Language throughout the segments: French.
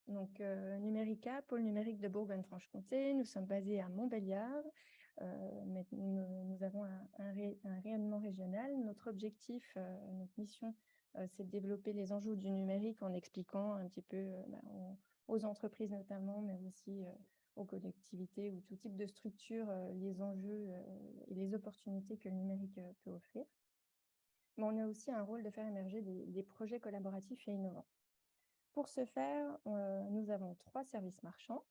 Donc, Numérica, pôle numérique de Bourgogne-Franche-Comté. Nous sommes basés à Montbéliard, mais nous avons un rayonnement régional. Notre objectif, notre mission, c'est de développer les enjeux du numérique en expliquant un petit peu aux entreprises notamment, mais aussi aux collectivités ou tout type de structure, les enjeux et les opportunités que le numérique peut offrir. Mais on a aussi un rôle de faire émerger des projets collaboratifs et innovants. Pour ce faire, nous avons 3 services marchands,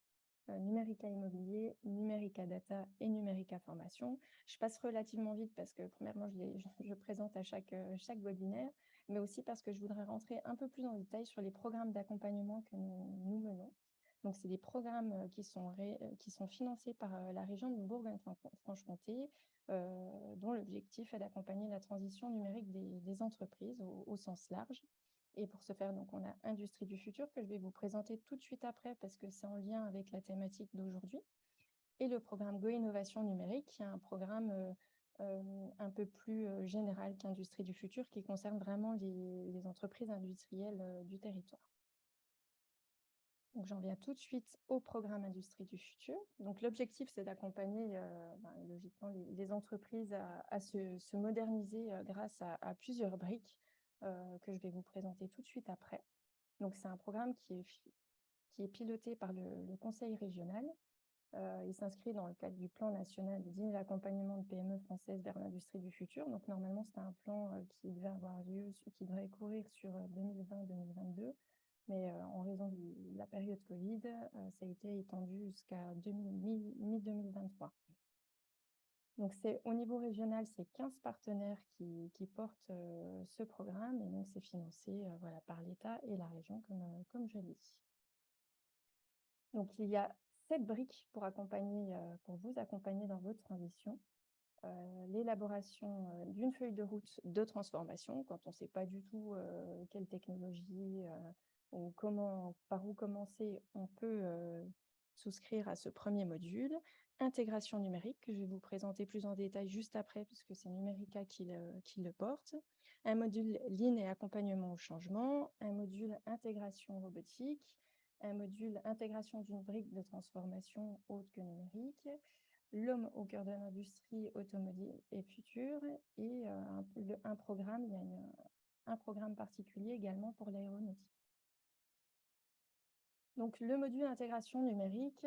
Numérica Immobilier, Numérica Data et Numérica Formation. Je passe relativement vite parce que premièrement, je présente à chaque webinaire, mais aussi parce que je voudrais rentrer un peu plus en détail sur les programmes d'accompagnement que nous menons. Donc, c'est des programmes qui sont financés par la région de Bourgogne-Franche-Comté, dont l'objectif est d'accompagner la transition numérique des entreprises au sens large. Et pour ce faire, donc, on a Industrie du futur que je vais vous présenter tout de suite après parce que c'est en lien avec la thématique d'aujourd'hui. Et le programme Go Innovation Numérique, qui est un programme un peu plus général qu'Industrie du futur, qui concerne vraiment les entreprises industrielles du territoire. Donc, j'en viens tout de suite au programme Industrie du futur. Donc, l'objectif, c'est d'accompagner logiquement les entreprises à se moderniser grâce à plusieurs briques que je vais vous présenter tout de suite après. Donc, c'est un programme qui est piloté par le Conseil régional. Il s'inscrit dans le cadre du plan national dédié à l'accompagnement de PME françaises vers l'industrie du futur. Donc, normalement, c'était un plan qui devait avoir lieu, qui devrait courir sur 2020-2022. Mais en raison de la période Covid, ça a été étendu jusqu'à mi-2023. Donc, au niveau régional, c'est 15 partenaires qui portent ce programme. Et donc, c'est financé par l'État et la région, comme je l'ai dit. Donc, il y a 7 briques pour vous accompagner dans votre transition. L'élaboration d'une feuille de route de transformation, quand on ne sait pas du tout quelle technologie ou par où commencer, on peut souscrire à ce premier module. Intégration numérique, que je vais vous présenter plus en détail juste après, puisque c'est Numérica qui le porte. Un module Lean et accompagnement au changement. Un module intégration robotique. Un module intégration d'une brique de transformation autre que numérique. L'homme au cœur de l'industrie automobile et future, et un programme, il y a un programme particulier également pour l'aéronautique. Donc, le module intégration numérique,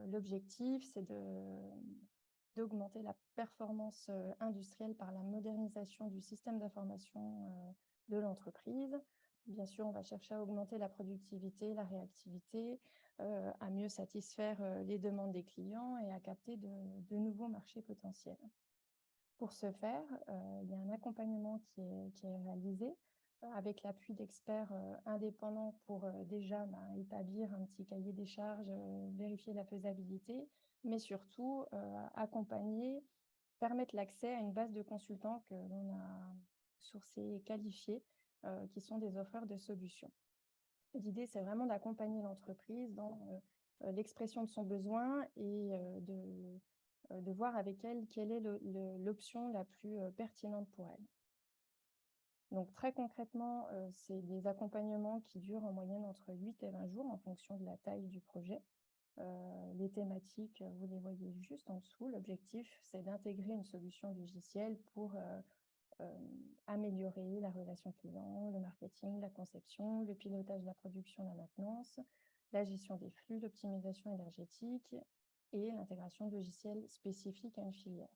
l'objectif, c'est d'augmenter la performance industrielle par la modernisation du système d'information de l'entreprise. Bien sûr, on va chercher à augmenter la productivité, la réactivité, à mieux satisfaire les demandes des clients et à capter de nouveaux marchés potentiels. Pour ce faire, il y a un accompagnement qui est réalisé avec l'appui d'experts indépendants pour déjà établir un petit cahier des charges, vérifier la faisabilité, mais surtout accompagner, permettre l'accès à une base de consultants que l'on a sourcés et qualifiés, qui sont des offreurs de solutions. L'idée, c'est vraiment d'accompagner l'entreprise dans l'expression de son besoin et de voir avec elle quelle est l'option la plus pertinente pour elle. Donc, très concrètement, c'est des accompagnements qui durent en moyenne entre 8 et 20 jours en fonction de la taille du projet. Les thématiques, vous les voyez juste en dessous. L'objectif, c'est d'intégrer une solution logicielle pour améliorer la relation client, le marketing, la conception, le pilotage de la production, la maintenance, la gestion des flux, l'optimisation énergétique et l'intégration de logiciels spécifiques à une filière.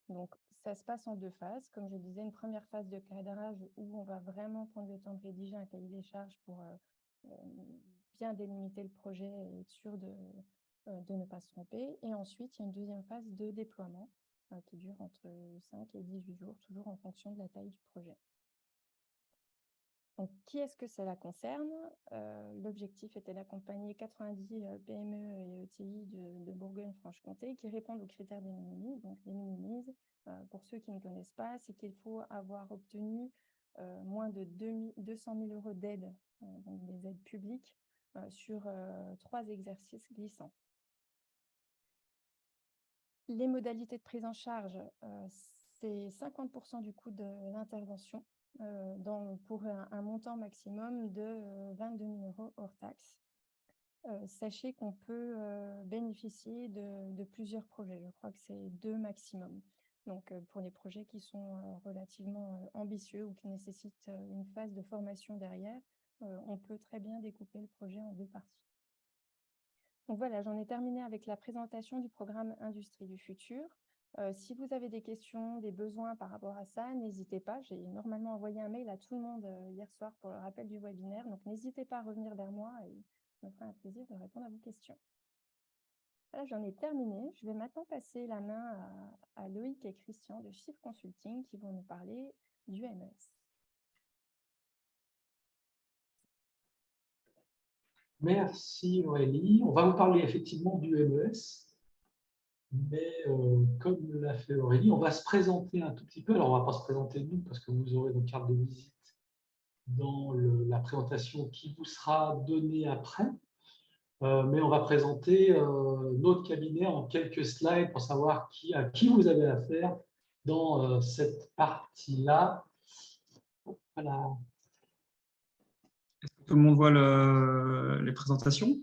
Donc, ça se passe en 2 phases. Comme je disais, une première phase de cadrage où on va vraiment prendre le temps de rédiger un cahier des charges pour bien délimiter le projet et être sûr de ne pas se tromper. Et ensuite, il y a une deuxième phase de déploiement qui dure entre 5 et 18 jours, toujours en fonction de la taille du projet. Donc, qui est-ce que cela concerne? L'objectif était d'accompagner 90 PME et ETI de Bourgogne-Franche-Comté qui répondent aux critères des Minimise. Donc, les Minimise, pour ceux qui ne connaissent pas, c'est qu'il faut avoir obtenu moins de 200 000 euros d'aide, donc des aides publiques, sur 3 exercices glissants. Les modalités de prise en charge, c'est 50% du coût de l'intervention pour un montant maximum de 22 000 euros hors taxe. sachez qu'on peut bénéficier de plusieurs projets. Je crois que c'est 2 maximum. Donc, pour les projets qui sont relativement ambitieux ou qui nécessitent une phase de formation derrière, on peut très bien découper le projet en 2 parties. Donc voilà, j'en ai terminé avec la présentation du programme Industrie du futur. Si vous avez des questions, des besoins par rapport à ça, n'hésitez pas. J'ai normalement envoyé un mail à tout le monde hier soir pour le rappel du webinaire. Donc n'hésitez pas à revenir vers moi et ça me fera un plaisir de répondre à vos questions. Voilà, j'en ai terminé. Je vais maintenant passer la main à Loïc et Christian de Shift Consulting qui vont nous parler du MES. Merci Aurélie. On va vous parler effectivement du MES, mais comme l'a fait Aurélie, on va se présenter un tout petit peu. Alors on ne va pas se présenter nous parce que vous aurez nos cartes de visite dans la présentation qui vous sera donnée après. Mais on va présenter notre cabinet en quelques slides pour savoir à qui vous avez affaire dans cette partie-là. Voilà. Est-ce que tout le monde voit les présentations?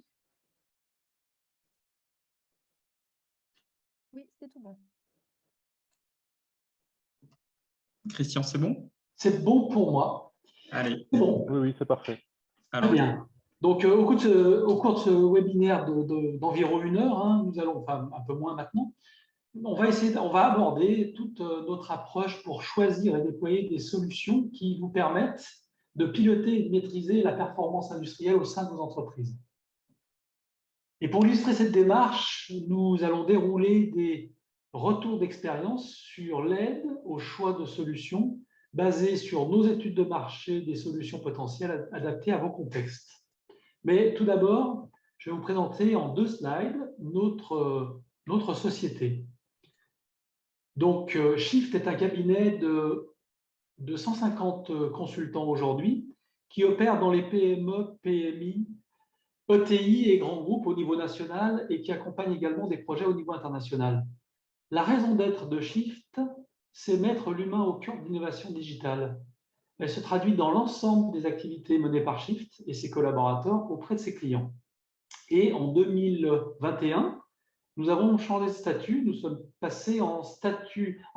Oui, c'est tout bon. Christian, c'est bon? C'est bon pour moi. Allez. C'est bon. Oui, c'est parfait. Très bien. Donc, au cours de ce webinaire d'environ 1 heure, hein, nous allons, enfin un peu moins maintenant, on va aborder toute notre approche pour choisir et déployer des solutions qui vous permettent de piloter et de maîtriser la performance industrielle au sein de vos entreprises. Et pour illustrer cette démarche, nous allons dérouler des retours d'expérience sur l'aide au choix de solutions basées sur nos études de marché des solutions potentielles adaptées à vos contextes. Mais tout d'abord, je vais vous présenter en 2 slides notre société. Donc, Shift est un cabinet de 150 consultants aujourd'hui qui opère dans les PME, PMI, ETI et grands groupes au niveau national et qui accompagne également des projets au niveau international. La raison d'être de Shift, c'est mettre l'humain au cœur de l'innovation digitale. Elle se traduit dans l'ensemble des activités menées par Shift et ses collaborateurs auprès de ses clients. Et en 2021, nous avons changé de statut, nous sommes passés en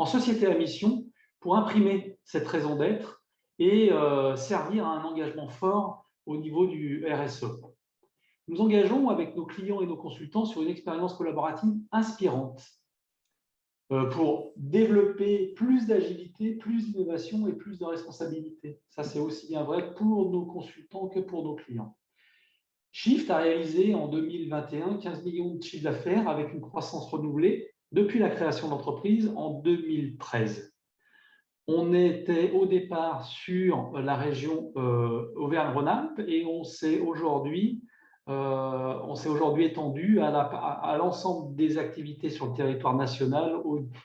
société à mission pour imprimer cette raison d'être et servir à un engagement fort au niveau du RSE. Nous engageons avec nos clients et nos consultants sur une expérience collaborative inspirante pour développer plus d'agilité, plus d'innovation et plus de responsabilité. Ça, c'est aussi bien vrai pour nos consultants que pour nos clients. Shift a réalisé en 2021 15 millions de chiffres d'affaires avec une croissance renouvelée depuis la création d'entreprise en 2013. On était au départ sur la région Auvergne-Rhône-Alpes et on s'est aujourd'hui étendu à l'ensemble des activités sur le territoire national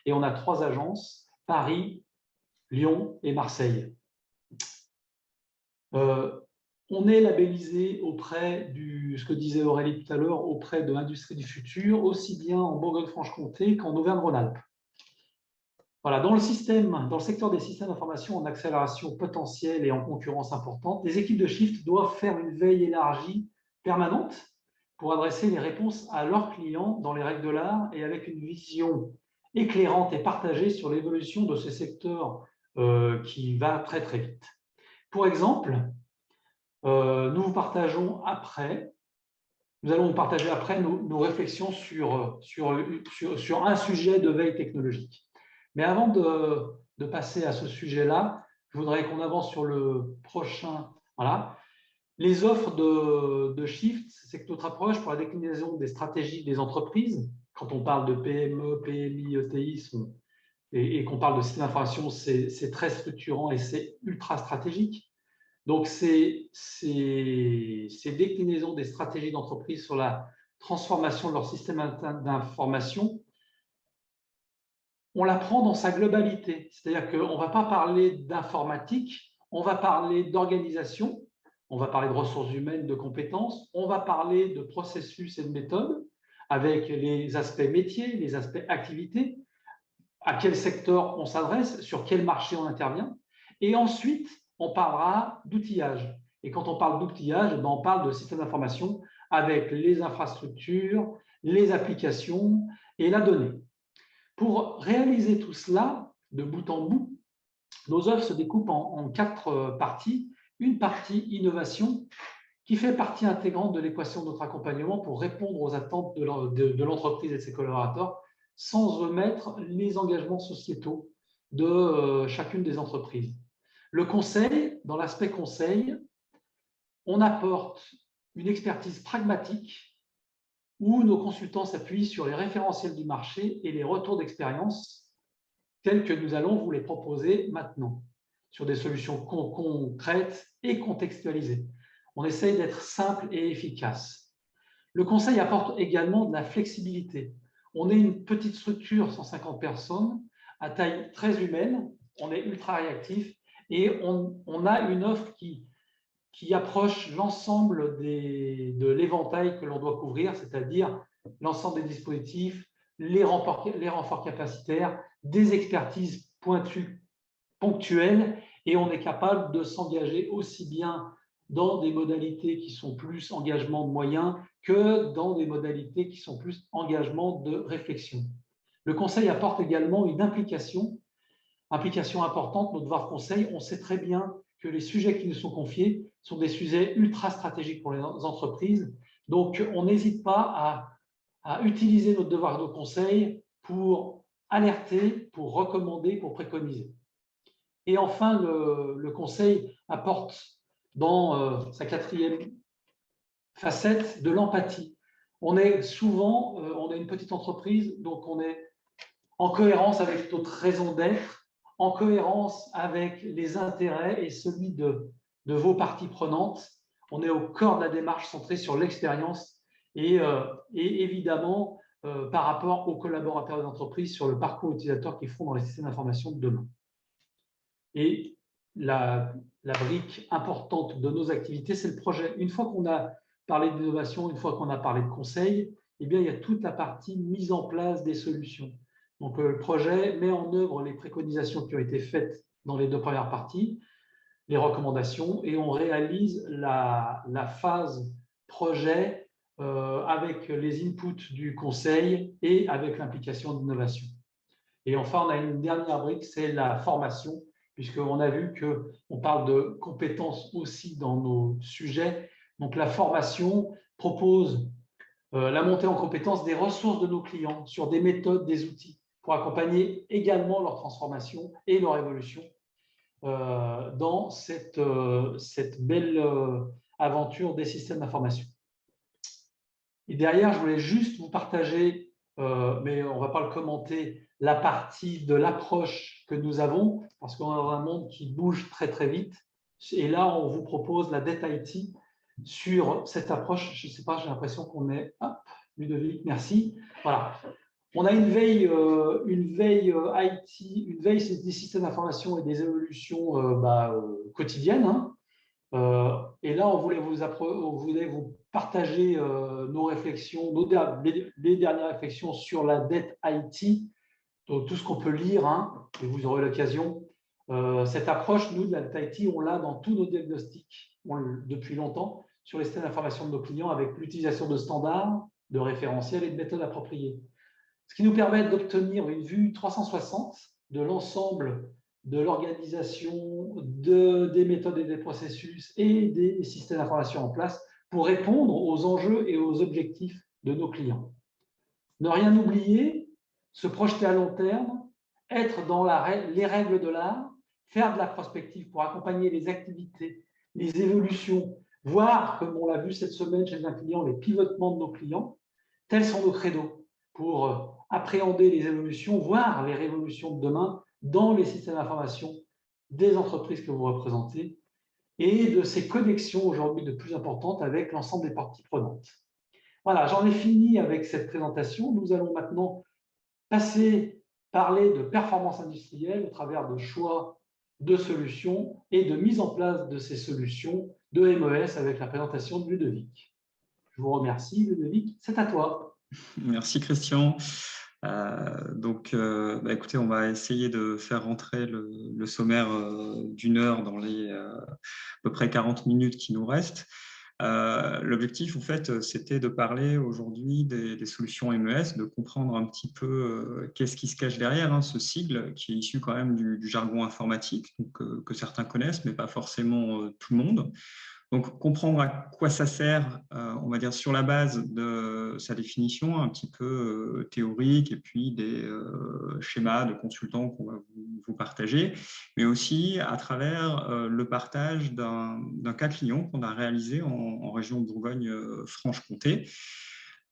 et on a 3 agences, Paris, Lyon et Marseille. On est labellisé auprès ce que disait Aurélie tout à l'heure, auprès de l'industrie du futur, aussi bien en Bourgogne-Franche-Comté qu'en Auvergne-Rhône-Alpes. Voilà, dans le secteur des systèmes d'information en accélération potentielle et en concurrence importante, les équipes de Shift doivent faire une veille élargie permanente pour adresser les réponses à leurs clients dans les règles de l'art et avec une vision éclairante et partagée sur l'évolution de ce secteur qui va très très vite. Pour exemple, nous allons vous partager après nos réflexions sur un sujet de veille technologique. Mais avant de passer à ce sujet-là, je voudrais qu'on avance sur le prochain. Voilà. Les offres de Shift, c'est que notre approche pour la déclinaison des stratégies des entreprises, quand on parle de PME, PMI, ETI, et qu'on parle de système d'information, c'est très structurant et c'est ultra stratégique. Donc, ces déclinaisons des stratégies d'entreprise sur la transformation de leur système d'information, on la prend dans sa globalité. C'est-à-dire qu'on ne va pas parler d'informatique, on va parler d'organisation, on va parler de ressources humaines, de compétences, on va parler de processus et de méthodes avec les aspects métiers, les aspects activités, à quel secteur on s'adresse, sur quel marché on intervient. Et ensuite, on parlera d'outillage. Et quand on parle d'outillage, on parle de système d'information avec les infrastructures, les applications et la donnée. Pour réaliser tout cela, de bout en bout, nos œuvres se découpent en 4 parties. Une partie innovation, qui fait partie intégrante de l'équation de notre accompagnement pour répondre aux attentes de l'entreprise et de ses collaborateurs, sans omettre les engagements sociétaux de chacune des entreprises. Le conseil, dans l'aspect conseil, on apporte une expertise pragmatique où nos consultants s'appuient sur les référentiels du marché et les retours d'expérience tels que nous allons vous les proposer maintenant, sur des solutions concrètes et contextualisées. On essaye d'être simple et efficace. Le conseil apporte également de la flexibilité. On est une petite structure, 150 personnes, à taille très humaine, on est ultra réactif et on a une offre qui approche l'ensemble de l'éventail que l'on doit couvrir, c'est-à-dire l'ensemble des dispositifs, les renforts capacitaires, des expertises pointues, ponctuelles, et on est capable de s'engager aussi bien dans des modalités qui sont plus engagement de moyens que dans des modalités qui sont plus engagement de réflexion. Le conseil apporte également une implication importante. Notre devoir conseil, on sait très bien que les sujets qui nous sont confiés sont des sujets ultra stratégiques pour les entreprises. Donc, on n'hésite pas à utiliser notre devoir de conseil pour alerter, pour recommander, pour préconiser. Et enfin, le conseil apporte dans sa 4e facette de l'empathie. On est souvent, on est une petite entreprise, donc on est en cohérence avec notre raison d'être, en cohérence avec les intérêts et celui de vos parties prenantes. On est au cœur de la démarche centrée sur l'expérience et évidemment par rapport aux collaborateurs de l'entreprise sur le parcours utilisateur qu'ils font dans les systèmes d'information de demain. Et la brique importante de nos activités, c'est le projet. Une fois qu'on a parlé d'innovation, une fois qu'on a parlé de conseil, eh bien, il y a toute la partie mise en place des solutions. Donc, le projet met en œuvre les préconisations qui ont été faites dans les 2 premières parties, les recommandations, et on réalise la phase projet avec les inputs du conseil et avec l'implication d'innovation. Et enfin, on a une dernière brique, c'est la formation, puisqu'on a vu qu'on parle de compétences aussi dans nos sujets. Donc, la formation propose la montée en compétences des ressources de nos clients sur des méthodes, des outils, pour accompagner également leur transformation et leur évolution dans cette belle aventure des systèmes d'information. Et derrière, je voulais juste vous partager, mais on ne va pas le commenter, la partie de l'approche que nous avons, parce qu'on est dans un monde qui bouge très très vite. Et là, on vous propose la dette IT sur cette approche. Je ne sais pas, j'ai l'impression qu'on est… Hop, Ludovic, merci. Voilà. On a une veille IT, une veille des systèmes d'information et des évolutions quotidiennes. Hein. Et là, on voulait vous partager nos réflexions, les dernières réflexions sur la dette IT, donc tout ce qu'on peut lire, hein, et vous aurez l'occasion. Cette approche, nous, de la dette IT, on l'a dans tous nos diagnostics depuis longtemps sur les systèmes d'information de nos clients avec l'utilisation de standards, de référentiels et de méthodes appropriées. Ce qui nous permet d'obtenir une vue 360 de l'ensemble de l'organisation, des méthodes et des processus et des systèmes d'information en place pour répondre aux enjeux et aux objectifs de nos clients. Ne rien oublier, se projeter à long terme, être dans les règles de l'art, faire de la prospective pour accompagner les activités, les évolutions, voir, comme on l'a vu cette semaine chez un client, les pivotements de nos clients. Tels sont nos credos pour appréhender les évolutions, voir les révolutions de demain dans les systèmes d'information des entreprises que vous représentez et de ces connexions aujourd'hui de plus importantes avec l'ensemble des parties prenantes. Voilà, j'en ai fini avec cette présentation. Nous allons maintenant parler de performance industrielle au travers de choix de solutions et de mise en place de ces solutions de MES avec la présentation de Ludovic. Je vous remercie, Ludovic, c'est à toi. Merci Christian. Écoutez, on va essayer de faire rentrer le sommaire d'1 heure dans les à peu près 40 minutes qui nous restent. L'objectif, en fait, c'était de parler aujourd'hui des solutions MES, de comprendre un petit peu qu'est-ce qui se cache derrière, hein, ce sigle qui est issu quand même du jargon informatique, donc, que certains connaissent, mais pas forcément tout le monde. Donc, comprendre à quoi ça sert, on va dire, sur la base de sa définition un petit peu théorique, et puis des schémas de consultants qu'on va vous partager, mais aussi à travers le partage d'un cas client qu'on a réalisé en région Bourgogne-Franche-Comté,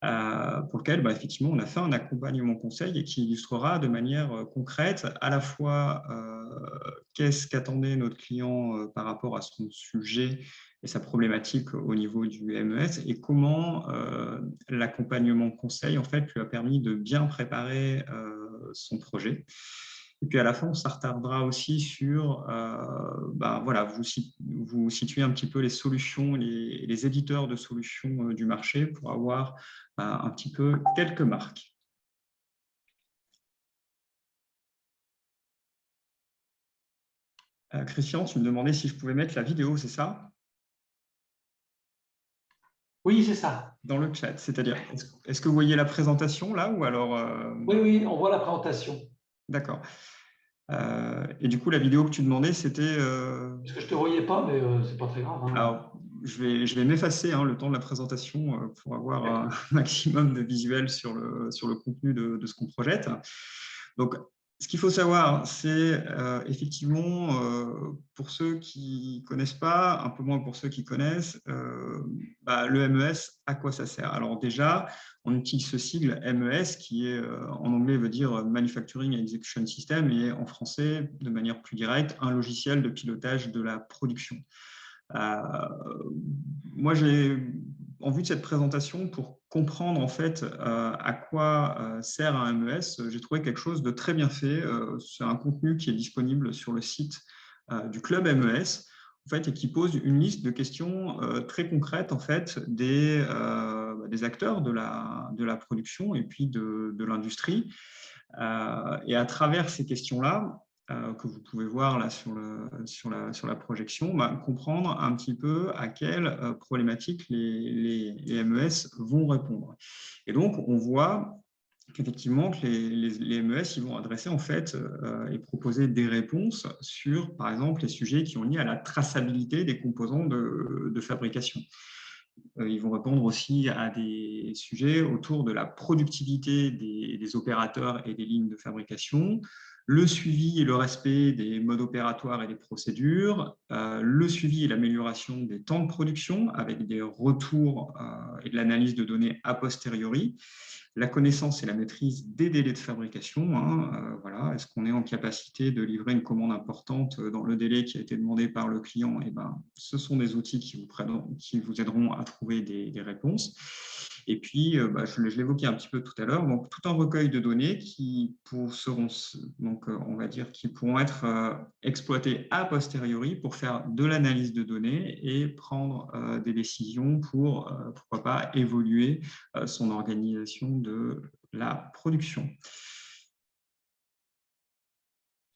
pour lequel, effectivement, on a fait un accompagnement conseil et qui illustrera de manière concrète à la fois qu'est-ce qu'attendait notre client par rapport à son sujet et sa problématique au niveau du MES, et comment l'accompagnement conseil en fait, lui a permis de bien préparer son projet. Et puis à la fin, on s'attardera aussi sur voilà, vous situer un petit peu les solutions, les éditeurs de solutions du marché pour avoir un petit peu quelques marques. Christian, tu me demandais si je pouvais mettre la vidéo, c'est ça? Oui, c'est ça. Dans le chat, c'est-à-dire, est-ce que vous voyez la présentation là ou alors Oui, on voit la présentation. D'accord. Et du coup, la vidéo que tu demandais, c'était… Parce que je ne te voyais pas, mais c'est pas très grave. Hein. Alors, je vais m'effacer le temps de la présentation pour avoir un maximum de visuel sur le contenu de ce qu'on projette. Donc, ce qu'il faut savoir, c'est effectivement, pour ceux qui ne connaissent pas, un peu moins pour ceux qui connaissent, le MES, à quoi ça sert? Alors déjà, on utilise ce sigle MES qui est, en anglais, veut dire Manufacturing Execution System, et en français, de manière plus directe, un logiciel de pilotage de la production. Moi, en vue de cette présentation, pour comprendre en fait à quoi sert un MES, j'ai trouvé quelque chose de très bien fait. C'est un contenu qui est disponible sur le site du club MES, en fait, et qui pose une liste de questions très concrètes en fait des acteurs de la production et puis de l'industrie. Et à travers ces questions-là, que vous pouvez voir là sur la projection, comprendre un petit peu à quelles problématiques les MES vont répondre. Et donc, on voit qu'effectivement, que les MES ils vont adresser en fait et proposer des réponses sur, par exemple, les sujets qui ont lié à la traçabilité des composants de fabrication. Ils vont répondre aussi à des sujets autour de la productivité des opérateurs et des lignes de fabrication, le suivi et le respect des modes opératoires et des procédures, le suivi et l'amélioration des temps de production avec des retours et de l'analyse de données a posteriori, la connaissance et la maîtrise des délais de fabrication. Voilà. Est-ce qu'on est en capacité de livrer une commande importante dans le délai qui a été demandé par le client? Ce sont des outils qui vous aideront à trouver des réponses. Et puis, je l'évoquais un petit peu tout à l'heure, donc tout un recueil de données qui pourront être exploitées a posteriori pour faire de l'analyse de données et prendre des décisions pour, pourquoi pas, évoluer son organisation de la production.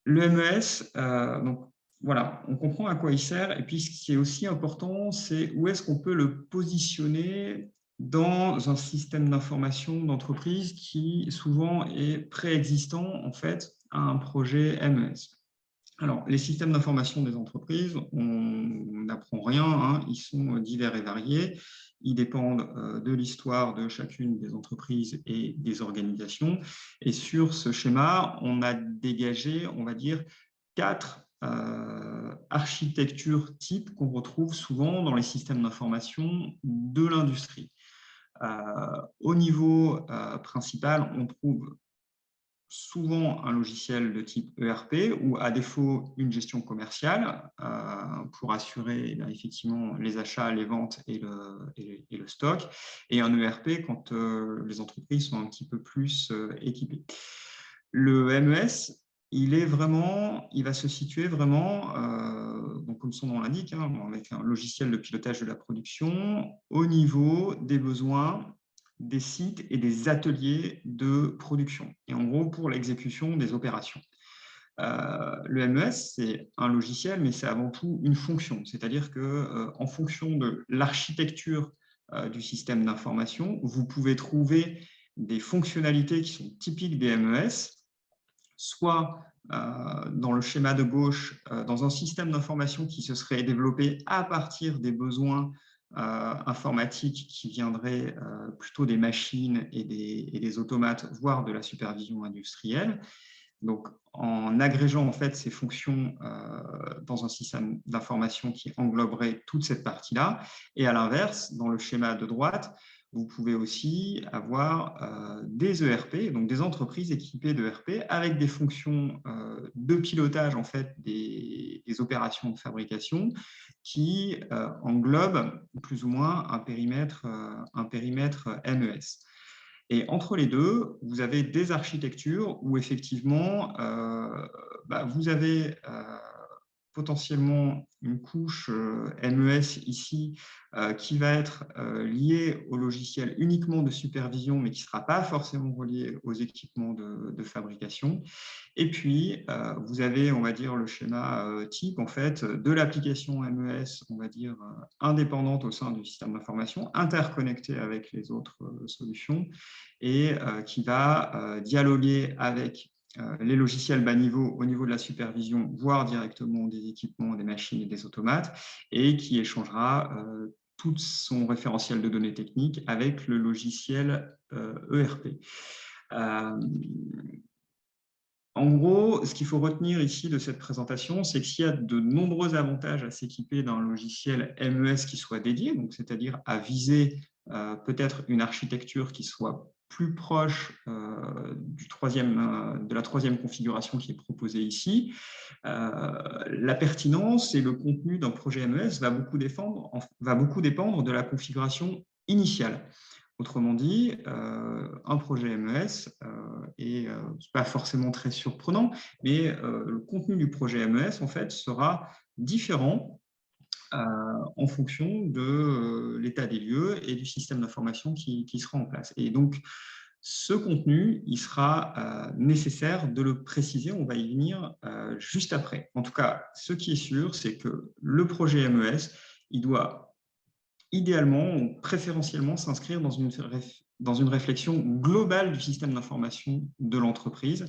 Le MES, donc voilà, on comprend à quoi il sert. Et puis, ce qui est aussi important, c'est où est-ce qu'on peut le positionner dans un système d'information d'entreprise qui souvent est préexistant en fait à un projet MES. Alors, les systèmes d'information des entreprises, on n'apprend rien, hein, ils sont divers et variés. Ils dépendent de l'histoire de chacune des entreprises et des organisations. Et sur ce schéma, on a dégagé, on va dire, 4 architectures types qu'on retrouve souvent dans les systèmes d'information de l'industrie. Au niveau principal, on trouve souvent un logiciel de type ERP ou à défaut une gestion commerciale pour assurer effectivement les achats, les ventes et le stock, et un ERP quand les entreprises sont un petit peu plus équipées. Le MES, il va se situer vraiment, donc comme son nom l'indique, avec un logiciel de pilotage de la production au niveau des besoins des sites et des ateliers de production, et en gros pour l'exécution des opérations. Le MES, c'est un logiciel, mais c'est avant tout une fonction. C'est-à-dire qu'en fonction de l'architecture du système d'information, vous pouvez trouver des fonctionnalités qui sont typiques des MES, soit dans le schéma de gauche, dans un système d'information qui se serait développé à partir des besoins informatiques qui viendraient plutôt des machines et des automates, voire de la supervision industrielle. Donc, en agrégeant en fait ces fonctions dans un système d'information qui engloberait toute cette partie-là. Et à l'inverse, dans le schéma de droite, vous pouvez aussi avoir des ERP, donc des entreprises équipées d'ERP avec des fonctions de pilotage en fait des opérations de fabrication qui englobent plus ou moins un périmètre MES. Et entre les deux, vous avez des architectures où effectivement, vous avez potentiellement une couche MES ici qui va être liée au logiciel uniquement de supervision, mais qui ne sera pas forcément reliée aux équipements de fabrication. Et puis, vous avez, on va dire, le schéma type en fait, de l'application MES, on va dire, indépendante au sein du système d'information, interconnectée avec les autres solutions, et qui va dialoguer avec les logiciels bas niveau au niveau de la supervision, voire directement des équipements, des machines et des automates, et qui échangera tout son référentiel de données techniques avec le logiciel ERP. En gros, ce qu'il faut retenir ici de cette présentation, c'est qu'il y a de nombreux avantages à s'équiper d'un logiciel MES qui soit dédié, donc c'est-à-dire à viser peut-être une architecture qui soit plus proche de la troisième configuration qui est proposée ici. La pertinence et le contenu d'un projet MES va beaucoup dépendre de la configuration initiale. Autrement dit, un projet MES est pas forcément très surprenant, mais le contenu du projet MES en fait, sera différent en fonction de l'état des lieux et du système d'information qui sera en place. Et donc, ce contenu, il sera nécessaire de le préciser, on va y venir juste après. En tout cas, ce qui est sûr, c'est que le projet MES, il doit idéalement ou préférentiellement s'inscrire dans une réflexion globale du système d'information de l'entreprise,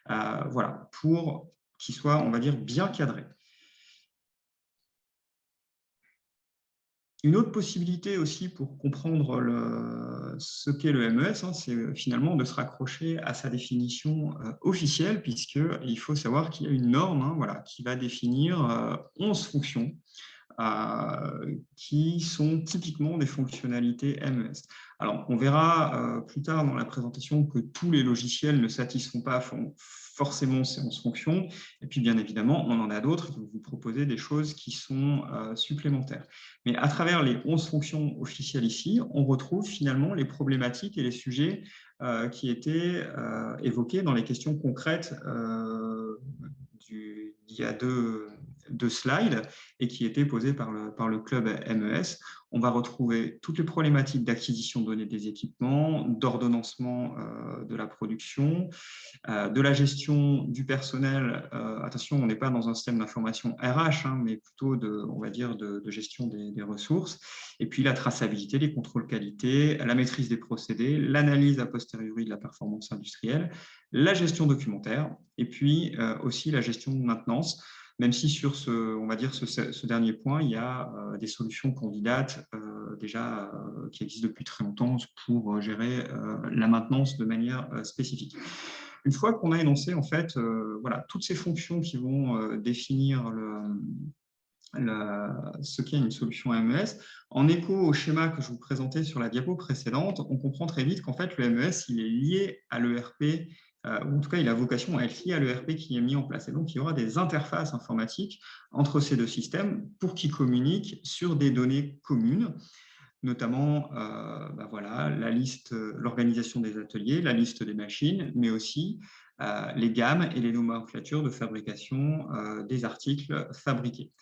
voilà, pour qu'il soit, on va dire, bien cadré. Une autre possibilité aussi pour comprendre ce qu'est le MES, c'est finalement de se raccrocher à sa définition officielle, puisqu'il faut savoir qu'il y a une norme voilà, qui va définir 11 fonctions qui sont typiquement des fonctionnalités MES. Alors, on verra plus tard dans la présentation que tous les logiciels ne satisfont pas forcément ces 11 fonctions. Et puis, bien évidemment, on en a d'autres qui vont vous proposer des choses qui sont supplémentaires. Mais à travers les 11 fonctions officielles ici, on retrouve finalement les problématiques et les sujets qui étaient évoqués dans les questions concrètes il y a deux slides et qui étaient posés par le club MES. On va retrouver toutes les problématiques d'acquisition de données des équipements, d'ordonnancement de la production, de la gestion du personnel. Attention, on n'est pas dans un système d'information RH, mais plutôt on va dire de gestion des ressources. Et puis la traçabilité, les contrôles qualité, la maîtrise des procédés, l'analyse a posteriori de la performance industrielle, la gestion documentaire et puis aussi la gestion de maintenance. Même si sur ce dernier point, il y a des solutions candidates déjà qui existent depuis très longtemps pour gérer la maintenance de manière spécifique. Une fois qu'on a énoncé en fait, voilà, toutes ces fonctions qui vont définir ce qu'est une solution MES, en écho au schéma que je vous présentais sur la diapo précédente, on comprend très vite qu'en fait le MES il est lié à l'ERP, ou en tout cas il a vocation à être lié à l'ERP qui est mis en place. Et donc il y aura des interfaces informatiques entre ces deux systèmes pour qu'ils communiquent sur des données communes, notamment voilà, la liste, l'organisation des ateliers, la liste des machines, mais aussi les gammes et les nomenclatures de fabrication des articles fabriqués.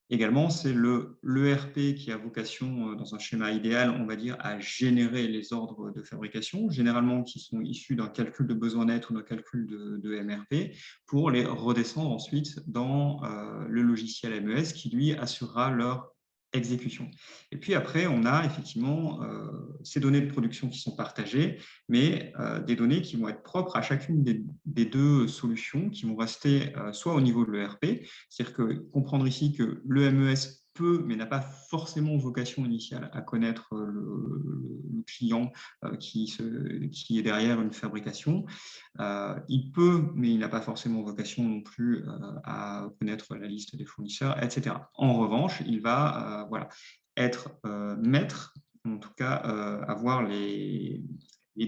Également, c'est l'ERP qui a vocation, dans un schéma idéal, on va dire, à générer les ordres de fabrication, généralement qui sont issus d'un calcul de besoin net ou d'un calcul de MRP, pour les redescendre ensuite dans le logiciel MES qui, lui, assurera leur exécution. Et puis après, on a effectivement ces données de production qui sont partagées, mais des données qui vont être propres à chacune des deux solutions, qui vont rester soit au niveau de l'ERP, c'est-à-dire que comprendre ici que le MES peut, mais n'a pas forcément vocation initiale à connaître le client qui est derrière une fabrication. Il peut, mais il n'a pas forcément vocation non plus à connaître la liste des fournisseurs, etc. En revanche, il va voilà, être maître, en tout cas avoir les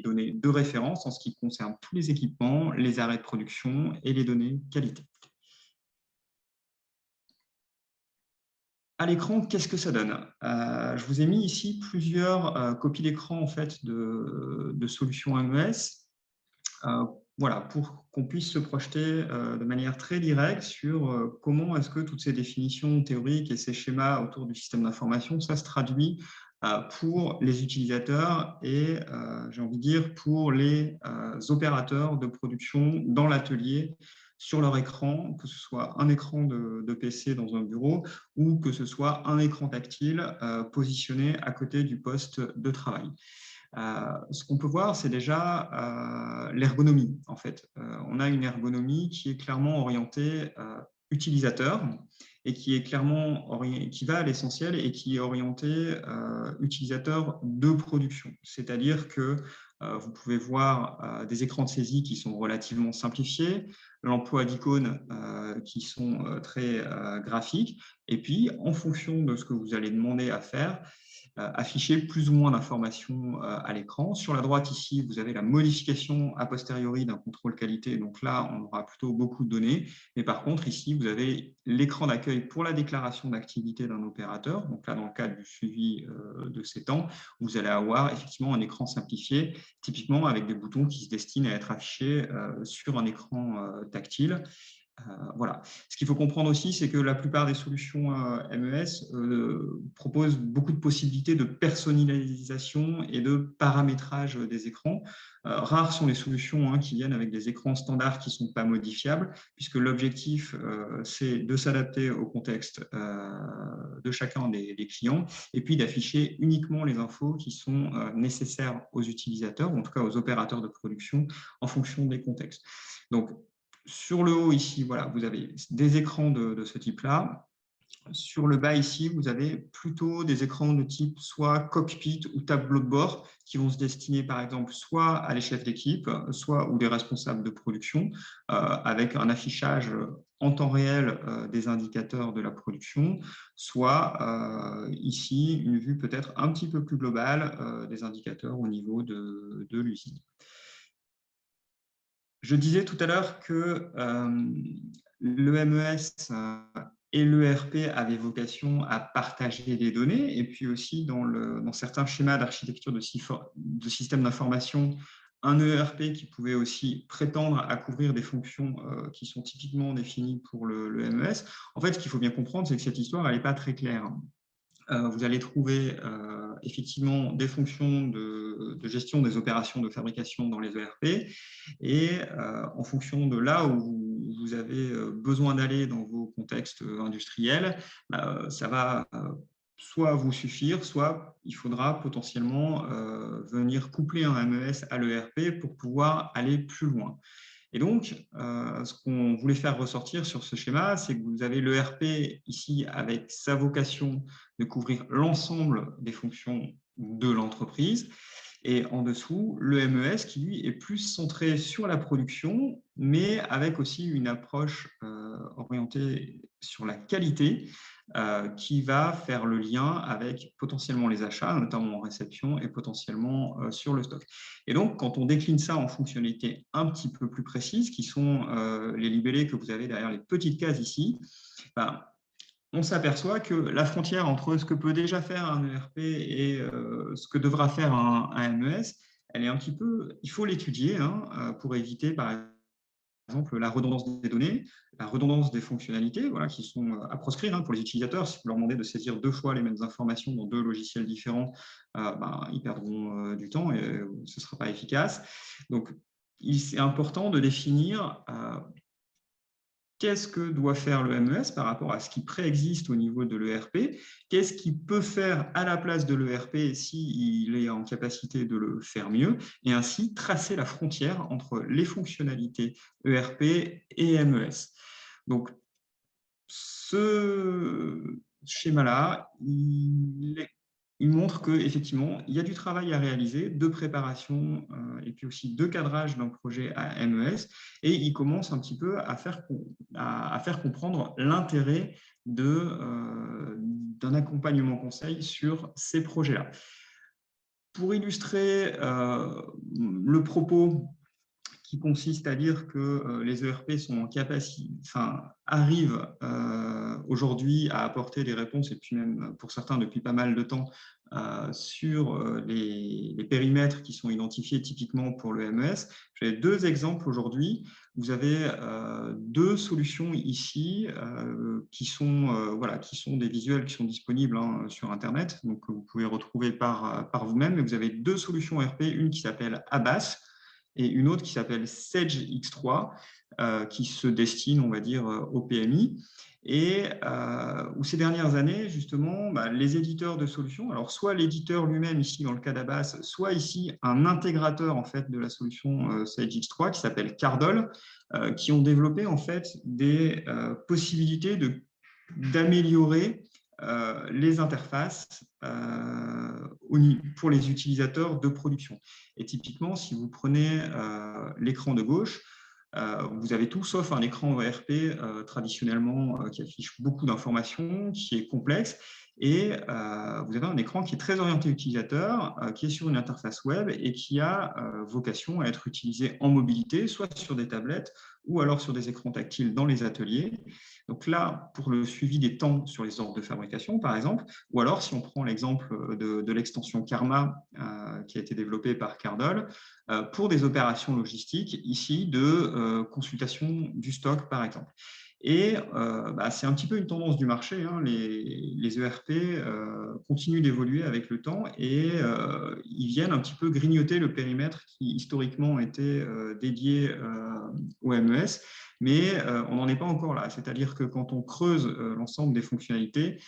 données de référence en ce qui concerne tous les équipements, les arrêts de production et les données qualité. À l'écran, qu'est-ce que ça donne? Je vous ai mis ici plusieurs copies d'écran en fait, de solutions MES. Voilà, pour qu'on puisse se projeter de manière très directe sur comment est-ce que toutes ces définitions théoriques et ces schémas autour du système d'information, ça se traduit pour les utilisateurs et, j'ai envie de dire, pour les opérateurs de production dans l'atelier, sur leur écran, que ce soit un écran de PC dans un bureau ou que ce soit un écran tactile positionné à côté du poste de travail. Ce qu'on peut voir, c'est déjà l'ergonomie. En fait, on a une ergonomie qui est clairement orientée utilisateur et qui est qui va à l'essentiel et qui est orientée utilisateur de production. C'est-à-dire que vous pouvez voir des écrans de saisie qui sont relativement simplifiés, l'emploi d'icônes qui sont très graphiques, et puis en fonction de ce que vous allez demander à faire, afficher plus ou moins d'informations à l'écran. Sur la droite, ici, vous avez la modification a posteriori d'un contrôle qualité. Donc là, on aura plutôt beaucoup de données. Mais par contre, ici, vous avez l'écran d'accueil pour la déclaration d'activité d'un opérateur. Donc là, dans le cadre du suivi de ces temps, vous allez avoir effectivement un écran simplifié, typiquement avec des boutons qui se destinent à être affichés sur un écran tactile. Voilà. Ce qu'il faut comprendre aussi, c'est que la plupart des solutions MES proposent beaucoup de possibilités de personnalisation et de paramétrage des écrans. Rares sont les solutions qui viennent avec des écrans standards qui ne sont pas modifiables, puisque l'objectif, c'est de s'adapter au contexte de chacun des clients et puis d'afficher uniquement les infos qui sont nécessaires aux utilisateurs, ou en tout cas aux opérateurs de production, en fonction des contextes. Donc, sur le haut, ici, voilà, vous avez des écrans de ce type-là. Sur le bas, ici, vous avez plutôt des écrans de type soit cockpit ou tableau de bord qui vont se destiner, par exemple, soit à les chefs d'équipe, soit ou des responsables de production, avec un affichage en temps réel des indicateurs de la production, soit ici, une vue peut-être un petit peu plus globale des indicateurs au niveau de l'usine. Je disais tout à l'heure que le MES et l'ERP avaient vocation à partager des données, et puis aussi dans certains schémas d'architecture de système d'information, un ERP qui pouvait aussi prétendre à couvrir des fonctions qui sont typiquement définies pour le MES. En fait, ce qu'il faut bien comprendre, c'est que cette histoire, elle n'est pas très claire. Vous allez trouver effectivement des fonctions de gestion des opérations de fabrication dans les ERP et en fonction de là où vous avez besoin d'aller dans vos contextes industriels, ça va soit vous suffire, soit il faudra potentiellement venir coupler un MES à l'ERP pour pouvoir aller plus loin. Et donc, ce qu'on voulait faire ressortir sur ce schéma, c'est que vous avez l'ERP ici avec sa vocation de couvrir l'ensemble des fonctions de l'entreprise. Et en dessous, le MES qui, lui, est plus centré sur la production, mais avec aussi une approche orientée sur la qualité, qui va faire le lien avec potentiellement les achats, notamment en réception et potentiellement sur le stock. Et donc, quand on décline ça en fonctionnalités un petit peu plus précises, qui sont les libellés que vous avez derrière les petites cases ici, on s'aperçoit que la frontière entre ce que peut déjà faire un ERP et ce que devra faire un MES, elle est un petit peu, il faut l'étudier pour éviter, par exemple la redondance des données, la redondance des fonctionnalités, voilà, qui sont à proscrire pour les utilisateurs. Si vous leur demandez de saisir 2 fois les mêmes informations dans 2 logiciels différents, ils perdront du temps et ce ne sera pas efficace. Donc, c'est important de définir qu'est-ce que doit faire le MES par rapport à ce qui préexiste au niveau de l'ERP, qu'est-ce qu'il peut faire à la place de l'ERP s'il est en capacité de le faire mieux, et ainsi tracer la frontière entre les fonctionnalités ERP et MES. Donc, ce schéma-là, il montre qu'effectivement, il y a du travail à réaliser, de préparation et puis aussi de cadrage d'un projet à MES, et il commence un petit peu à faire comprendre l'intérêt d'un accompagnement conseil sur ces projets-là. Pour illustrer le propos qui consiste à dire que les ERP sont en capacité, arrivent aujourd'hui à apporter des réponses, et puis même pour certains depuis pas mal de temps, sur les périmètres qui sont identifiés typiquement pour le MES. J'ai 2 exemples aujourd'hui. Vous avez 2 solutions ici qui sont des visuels qui sont disponibles sur Internet, donc que vous pouvez retrouver par vous-même. Mais vous avez 2 solutions ERP, une qui s'appelle Abas, et une autre qui s'appelle Sage X3, qui se destine, on va dire, au PMI, et où ces dernières années, justement, les éditeurs de solutions, alors soit l'éditeur lui-même ici dans le cas d'Abas, soit ici un intégrateur en fait de la solution Sage X3 qui s'appelle Cardol, qui ont développé en fait des possibilités d'améliorer les interfaces pour les utilisateurs de production. Et typiquement, si vous prenez l'écran de gauche, vous avez tout sauf un écran ERP traditionnellement qui affiche beaucoup d'informations, qui est complexe, et vous avez un écran qui est très orienté utilisateur, qui est sur une interface web et qui a vocation à être utilisé en mobilité, soit sur des tablettes ou alors sur des écrans tactiles dans les ateliers. Donc là, pour le suivi des temps sur les ordres de fabrication, par exemple, ou alors si on prend l'exemple de l'extension Karma qui a été développée par Cardol, pour des opérations logistiques, ici, de consultation du stock, par exemple. Et c'est un petit peu une tendance du marché. Les ERP continuent d'évoluer avec le temps et ils viennent un petit peu grignoter le périmètre qui historiquement était dédié au MES, mais on n'en est pas encore là. C'est-à-dire que quand on creuse l'ensemble des fonctionnalités,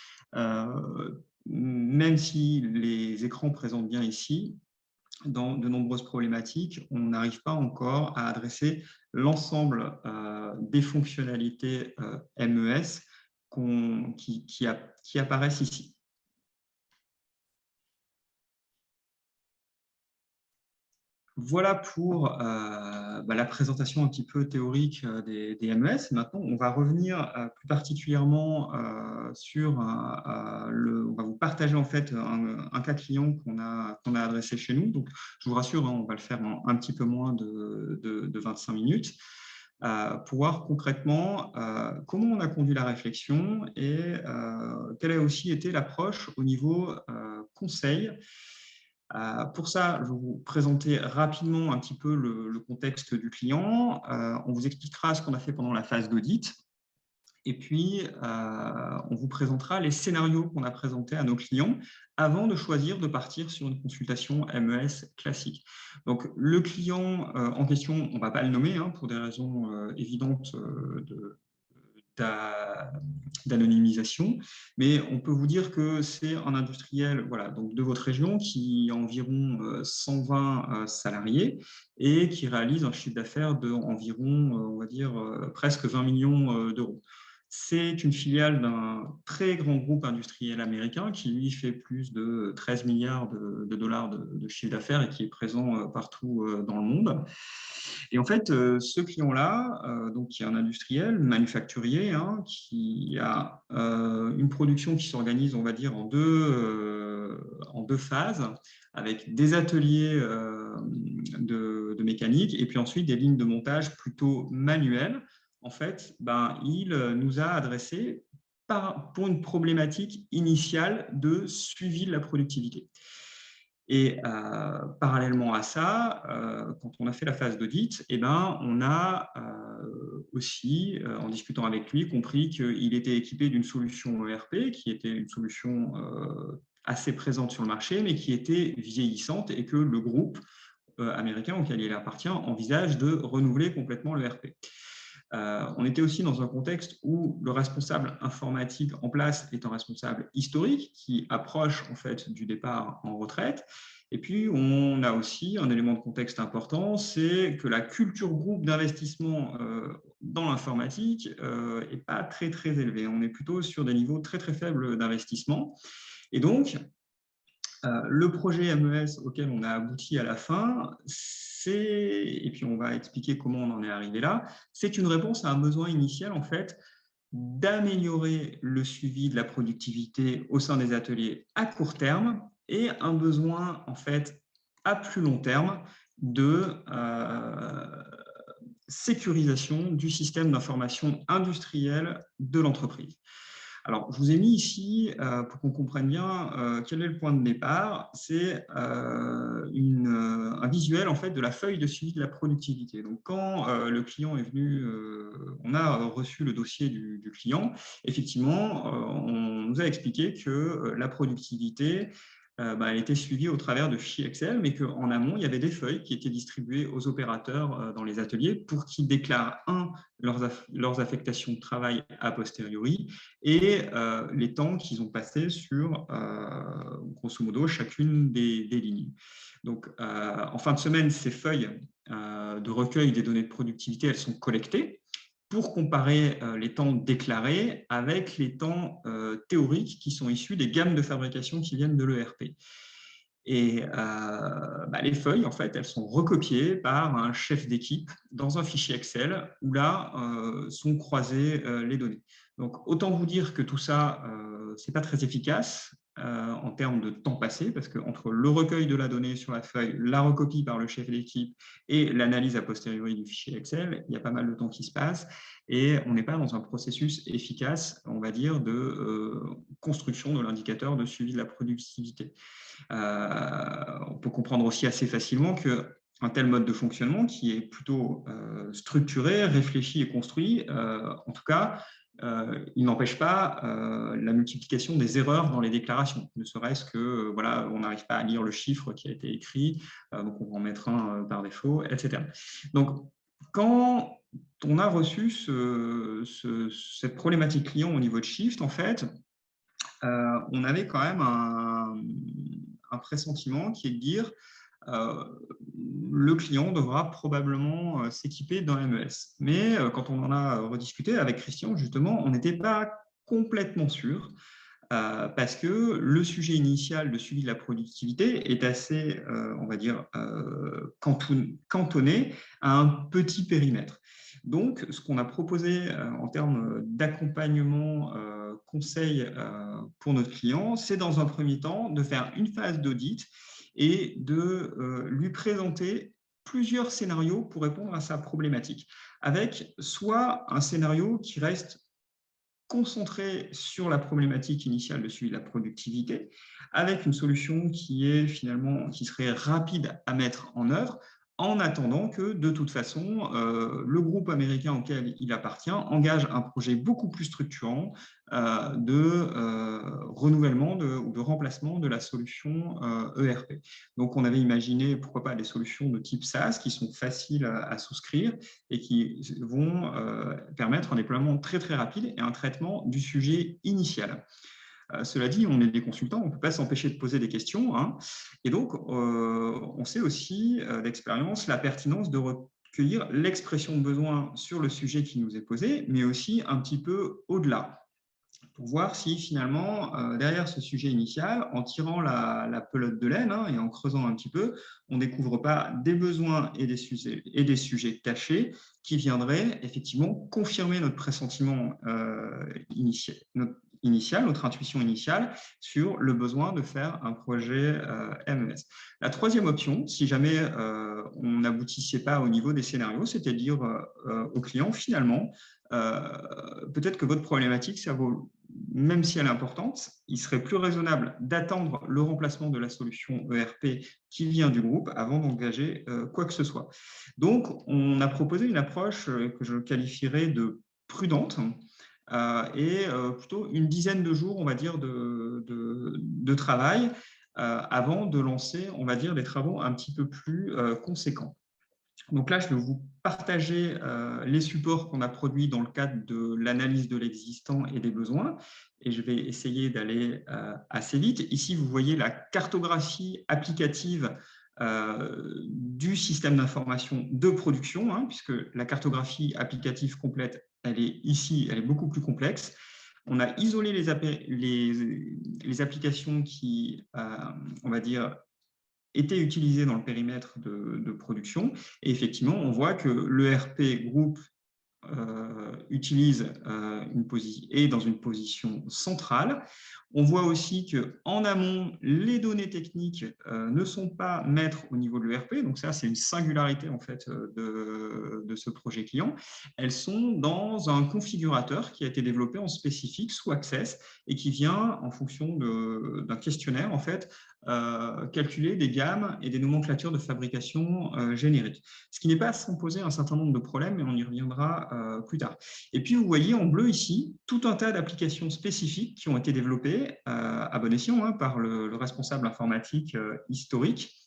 même si les écrans présentent bien ici, dans de nombreuses problématiques, on n'arrive pas encore à adresser l'ensemble des fonctionnalités MES qui apparaissent ici. Voilà pour la présentation un petit peu théorique des MES. Maintenant, on va revenir plus particulièrement on va vous partager en fait un cas client qu'on a adressé chez nous. Donc, je vous rassure, on va le faire en un petit peu moins de 25 minutes. Pour voir concrètement comment on a conduit la réflexion et quelle a aussi été l'approche au niveau conseil. Pour ça, je vais vous présenter rapidement un petit peu le contexte du client. On vous expliquera ce qu'on a fait pendant la phase d'audit. Et puis, on vous présentera les scénarios qu'on a présentés à nos clients avant de choisir de partir sur une consultation MES classique. Donc, le client en question, on ne va pas le nommer pour des raisons évidentes d'anonymisation, mais on peut vous dire que c'est un industriel donc de votre région qui a environ 120 salariés et qui réalise un chiffre d'affaires d'environ, on va dire, presque 20 millions d'euros. C'est une filiale d'un très grand groupe industriel américain qui, lui, fait plus de 13 milliards de dollars de chiffre d'affaires et qui est présent partout dans le monde. Et en fait, ce client-là, qui est un industriel, manufacturier, qui a une production qui s'organise, on va dire, en deux phases, avec des ateliers de mécanique et puis ensuite des lignes de montage plutôt manuelles. En fait, il nous a adressé pour une problématique initiale de suivi de la productivité. Et parallèlement à ça, quand on a fait la phase d'audit, eh ben, on a aussi, en discutant avec lui, compris qu'il était équipé d'une solution ERP, qui était une solution assez présente sur le marché, mais qui était vieillissante et que le groupe américain auquel il appartient envisage de renouveler complètement l'ERP. On était aussi dans un contexte où le responsable informatique en place est un responsable historique qui approche en fait du départ en retraite. Et puis, on a aussi un élément de contexte important, c'est que la culture groupe d'investissement dans l'informatique n'est pas très, très élevée. On est plutôt sur des niveaux très, très faibles d'investissement. Et donc, le projet MES auquel on a abouti à la fin, et puis on va expliquer comment on en est arrivé là, c'est une réponse à un besoin initial en fait d'améliorer le suivi de la productivité au sein des ateliers à court terme et un besoin en fait à plus long terme de sécurisation du système d'information industrielle de l'entreprise. Alors, je vous ai mis ici, pour qu'on comprenne bien quel est le point de départ, c'est un visuel en fait, de la feuille de suivi de la productivité. Donc, quand le client est venu, on a reçu le dossier du client, effectivement, on nous a expliqué que la productivité, elle était suivie au travers de fichiers Excel, mais qu'en amont, il y avait des feuilles qui étaient distribuées aux opérateurs dans les ateliers pour qu'ils déclarent, leurs affectations de travail a posteriori et les temps qu'ils ont passés sur, grosso modo, chacune des lignes. Donc, en fin de semaine, ces feuilles de recueil des données de productivité, elles sont collectées pour comparer les temps déclarés avec les temps théoriques qui sont issus des gammes de fabrication qui viennent de l'ERP. Et les feuilles, en fait, elles sont recopiées par un chef d'équipe dans un fichier Excel où là sont croisées les données. Donc, autant vous dire que tout ça, ce n'est pas très efficace en termes de temps passé, parce qu'entre le recueil de la donnée sur la feuille, la recopie par le chef d'équipe et l'analyse a posteriori du fichier Excel, il y a pas mal de temps qui se passe et on n'est pas dans un processus efficace, on va dire, de construction de l'indicateur de suivi de la productivité. On peut comprendre aussi assez facilement qu'un tel mode de fonctionnement, qui est plutôt structuré, réfléchi et construit, en tout cas, il n'empêche pas la multiplication des erreurs dans les déclarations, ne serait-ce que voilà, on n'arrive pas à lire le chiffre qui a été écrit, donc on va en mettre un par défaut, etc. Donc, quand on a reçu cette problématique client au niveau de Shift, en fait, on avait quand même un pressentiment qui est de dire le client devra probablement s'équiper d'un MES. Mais quand on en a rediscuté avec Christian, justement, on n'était pas complètement sûr parce que le sujet initial de suivi de la productivité est assez, on va dire, cantonné à un petit périmètre. Donc, ce qu'on a proposé en termes d'accompagnement conseil pour notre client, c'est dans un premier temps de faire une phase d'audit et de lui présenter plusieurs scénarios pour répondre à sa problématique, avec soit un scénario qui reste concentré sur la problématique initiale de suivi de la productivité, avec une solution qui serait rapide à mettre en œuvre, en attendant que, de toute façon, le groupe américain auquel il appartient engage un projet beaucoup plus structurant de renouvellement ou de remplacement de la solution ERP. Donc, on avait imaginé, pourquoi pas, des solutions de type SaaS qui sont faciles à souscrire et qui vont permettre un déploiement très, très rapide et un traitement du sujet initial. Cela dit, on est des consultants, on ne peut pas s'empêcher de poser des questions. Hein. Et donc, on sait aussi d'expérience la pertinence de recueillir l'expression de besoin sur le sujet qui nous est posé, mais aussi un petit peu au-delà, pour voir si finalement, derrière ce sujet initial, en tirant la pelote de laine et en creusant un petit peu, on ne découvre pas des besoins et des sujets cachés qui viendraient effectivement confirmer notre pressentiment initial, initiale, notre intuition initiale sur le besoin de faire un projet MES. La troisième option, si jamais on n'aboutissait pas au niveau des scénarios, c'était de dire au client, finalement, peut-être que votre problématique, ça vaut, même si elle est importante, il serait plus raisonnable d'attendre le remplacement de la solution ERP qui vient du groupe avant d'engager quoi que ce soit. Donc, on a proposé une approche que je qualifierais de prudente et plutôt une dizaine de jours, on va dire, de travail avant de lancer, on va dire, des travaux un petit peu plus conséquents. Donc là, je vais vous partager les supports qu'on a produits dans le cadre de l'analyse de l'existant et des besoins. Et je vais essayer d'aller assez vite. Ici, vous voyez la cartographie applicative du système d'information de production, hein, puisque la cartographie applicative complète, elle est ici, elle est beaucoup plus complexe. On a isolé les applications qui, on va dire, étaient utilisées dans le périmètre de production. Et effectivement, on voit que l'ERP groupe utilise est dans une position centrale. On voit aussi qu'en amont, les données techniques ne sont pas maîtres au niveau de l'ERP. Donc ça, c'est une singularité en fait de ce projet client. Elles sont dans un configurateur qui a été développé en spécifique sous Access et qui vient, en fonction d'un questionnaire, en fait, calculer des gammes et des nomenclatures de fabrication génériques. Ce qui n'est pas sans poser un certain nombre de problèmes, mais on y reviendra plus tard. Et puis, vous voyez en bleu ici tout un tas d'applications spécifiques qui ont été développées à bon escient hein, par le responsable informatique historique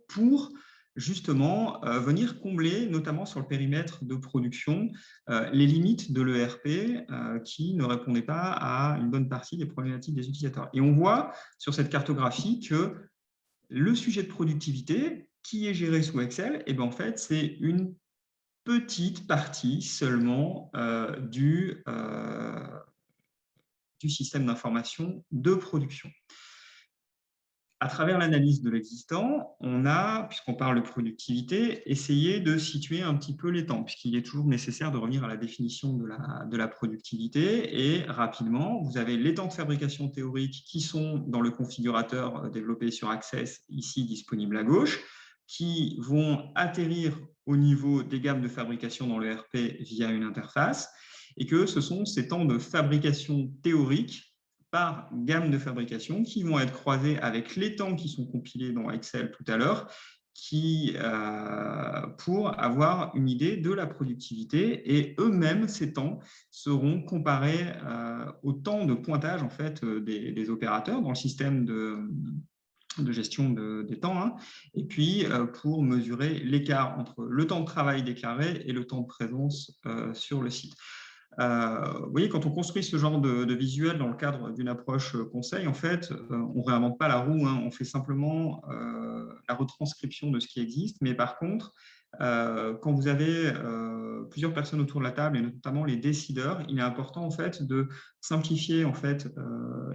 pour justement venir combler, notamment sur le périmètre de production, les limites de l'ERP qui ne répondaient pas à une bonne partie des problématiques des utilisateurs. Et on voit sur cette cartographie que le sujet de productivité qui est géré sous Excel, et bien en fait, c'est une petite partie seulement du système d'information de production. À travers l'analyse de l'existant, on a, puisqu'on parle de productivité, essayé de situer un petit peu les temps, puisqu'il est toujours nécessaire de revenir à la définition de la productivité. Et rapidement, vous avez les temps de fabrication théorique qui sont dans le configurateur développé sur Access, ici disponible à gauche, qui vont atterrir au niveau des gammes de fabrication dans le RP via une interface, et que ce sont ces temps de fabrication théorique par gamme de fabrication qui vont être croisés avec les temps qui sont compilés dans Excel tout à l'heure pour avoir une idée de la productivité. Et eux-mêmes, ces temps seront comparés au temps de pointage en fait, des opérateurs dans le système de gestion des temps, hein, et puis pour mesurer l'écart entre le temps de travail déclaré et le temps de présence sur le site. Vous voyez, quand on construit ce genre de visuel dans le cadre d'une approche conseil, en fait, on ne réinvente pas la roue, hein, on fait simplement la retranscription de ce qui existe. Mais par contre, quand vous avez plusieurs personnes autour de la table, et notamment les décideurs, il est important en fait, de simplifier en fait,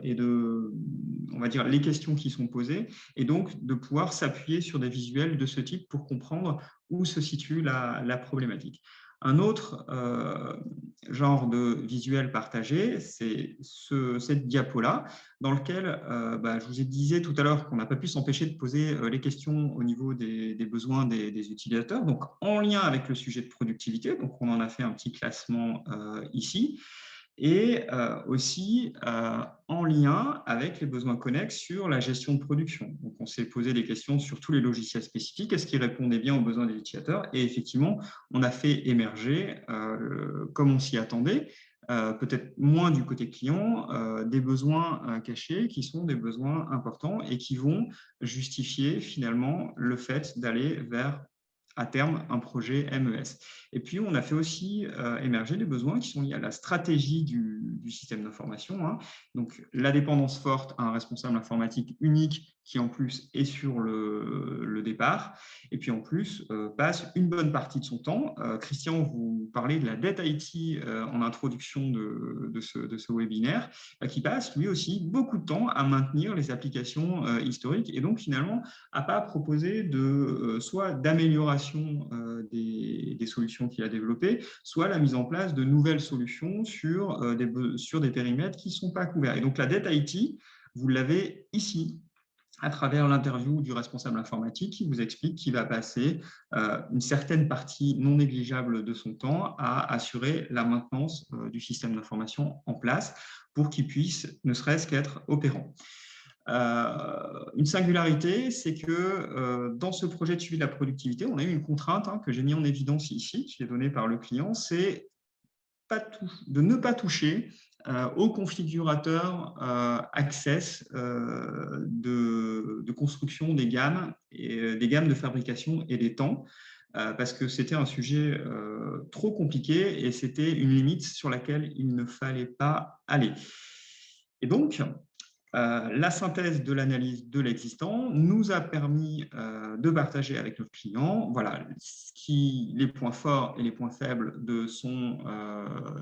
et on va dire, les questions qui sont posées, et donc de pouvoir s'appuyer sur des visuels de ce type pour comprendre où se situe la problématique. Un autre genre de visuel partagé, c'est cette diapo-là, dans lequel je vous disais tout à l'heure qu'on n'a pas pu s'empêcher de poser les questions au niveau des besoins des utilisateurs, donc en lien avec le sujet de productivité, donc on en a fait un petit classement ici, et aussi en lien avec les besoins connexes sur la gestion de production. Donc, on s'est posé des questions sur tous les logiciels spécifiques, est-ce qu'ils répondaient bien aux besoins des utilisateurs? Et effectivement, on a fait émerger, comme on s'y attendait, peut-être moins du côté client, des besoins cachés qui sont des besoins importants et qui vont justifier finalement le fait d'aller vers à terme un projet MES. Et puis, on a fait aussi émerger des besoins qui sont liés à la stratégie du système d'information. Hein. Donc, la dépendance forte à un responsable informatique unique qui en plus est sur le départ, et puis en plus passe une bonne partie de son temps. Christian, vous parlez de la dette IT en introduction de ce webinaire, qui passe lui aussi beaucoup de temps à maintenir les applications historiques et donc finalement à pas proposer soit d'amélioration des solutions qu'il a développées, soit la mise en place de nouvelles solutions sur des périmètres qui ne sont pas couverts. Et donc la dette IT, vous l'avez ici, à travers l'interview du responsable informatique qui vous explique qu'il va passer une certaine partie non négligeable de son temps à assurer la maintenance du système d'information en place pour qu'il puisse ne serait-ce qu'être opérant. Une singularité, c'est que dans ce projet de suivi de la productivité, on a eu une contrainte que j'ai mis en évidence ici, qui est donnée par le client, c'est de ne pas toucher au configurateur Access de construction des gammes de fabrication et des temps, parce que c'était un sujet trop compliqué et c'était une limite sur laquelle il ne fallait pas aller. Et donc, la synthèse de l'analyse de l'existant nous a permis de partager avec notre client les points forts et les points faibles de son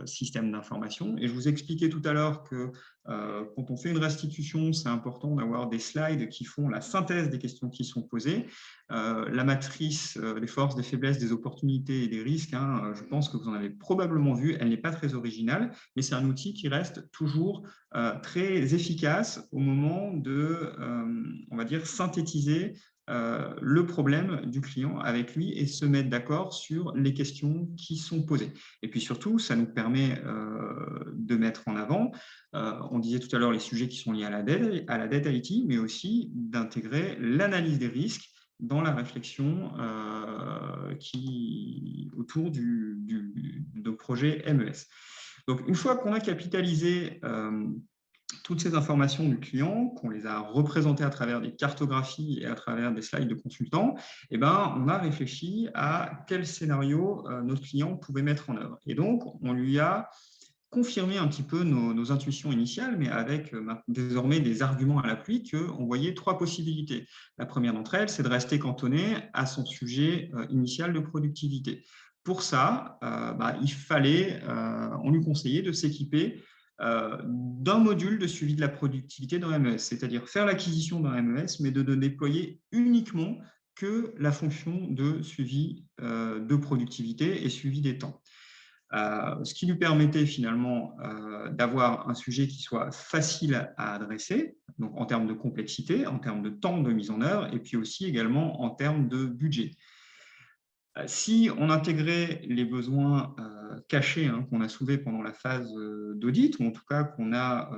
système d'information. Et je vous expliquais tout à l'heure que quand on fait une restitution, c'est important d'avoir des slides qui font la synthèse des questions qui sont posées. La matrice des forces, des faiblesses, des opportunités et des risques, je pense que vous en avez probablement vu, elle n'est pas très originale, mais c'est un outil qui reste toujours très efficace au moment de, on va dire, synthétiser le problème du client avec lui et se mettre d'accord sur les questions qui sont posées. Et puis surtout, ça nous permet de mettre en avant, on disait tout à l'heure les sujets qui sont liés à la dette IT, mais aussi d'intégrer l'analyse des risques dans la réflexion autour de projet MES. Donc, une fois qu'on a capitalisé toutes ces informations du client, qu'on les a représentées à travers des cartographies et à travers des slides de consultants, on a réfléchi à quel scénario notre client pouvait mettre en œuvre. Et donc, on lui a confirmé un petit peu nos intuitions initiales, mais avec désormais des arguments à l'appui qu'on voyait 3 possibilités. La première d'entre elles, c'est de rester cantonné à son sujet initial de productivité. Pour ça, on lui conseillait de s'équiper d'un module de suivi de la productivité dans MES, c'est-à-dire faire l'acquisition d'un MES, mais de ne déployer uniquement que la fonction de suivi de productivité et suivi des temps. Ce qui lui permettait finalement d'avoir un sujet qui soit facile à adresser, donc en termes de complexité, en termes de temps de mise en œuvre, et puis aussi également en termes de budget. Si on intégrait les besoins cachés qu'on a soulevés pendant la phase d'audit, ou en tout cas qu'on a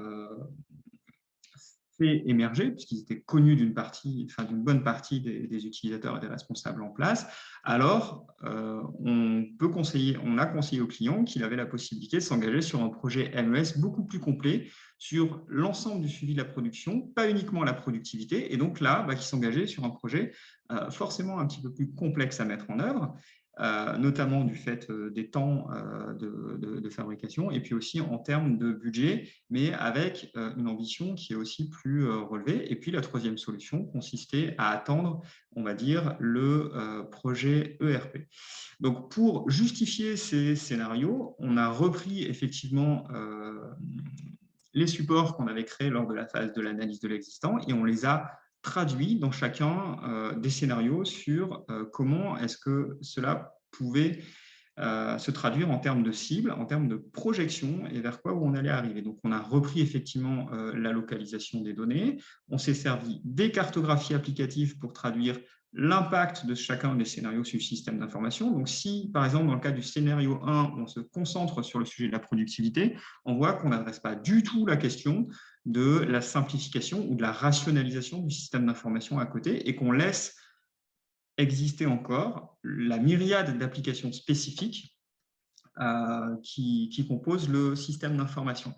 fait émerger, puisqu'ils étaient connus d'une bonne partie des utilisateurs et des responsables en place, alors on a conseillé au client qu'il avait la possibilité de s'engager sur un projet MES beaucoup plus complet sur l'ensemble du suivi de la production, pas uniquement la productivité, et donc là, qui s'engageait sur un projet forcément un petit peu plus complexe à mettre en œuvre, notamment du fait des temps de fabrication et puis aussi en termes de budget, mais avec une ambition qui est aussi plus relevée. Et puis la troisième solution consistait à attendre, on va dire, le projet ERP. Donc pour justifier ces scénarios, on a repris effectivement les supports qu'on avait créés lors de la phase de l'analyse de l'existant et on les a traduit dans chacun des scénarios sur comment est-ce que cela pouvait se traduire en termes de cible, en termes de projection et vers quoi on allait arriver. Donc, on a repris effectivement la localisation des données, on s'est servi des cartographies applicatives pour traduire l'impact de chacun des scénarios sur le système d'information. Donc, si, par exemple, dans le cas du scénario 1, on se concentre sur le sujet de la productivité, on voit qu'on n'adresse pas du tout la question de la simplification ou de la rationalisation du système d'information à côté et qu'on laisse exister encore la myriade d'applications spécifiques qui composent le système d'information.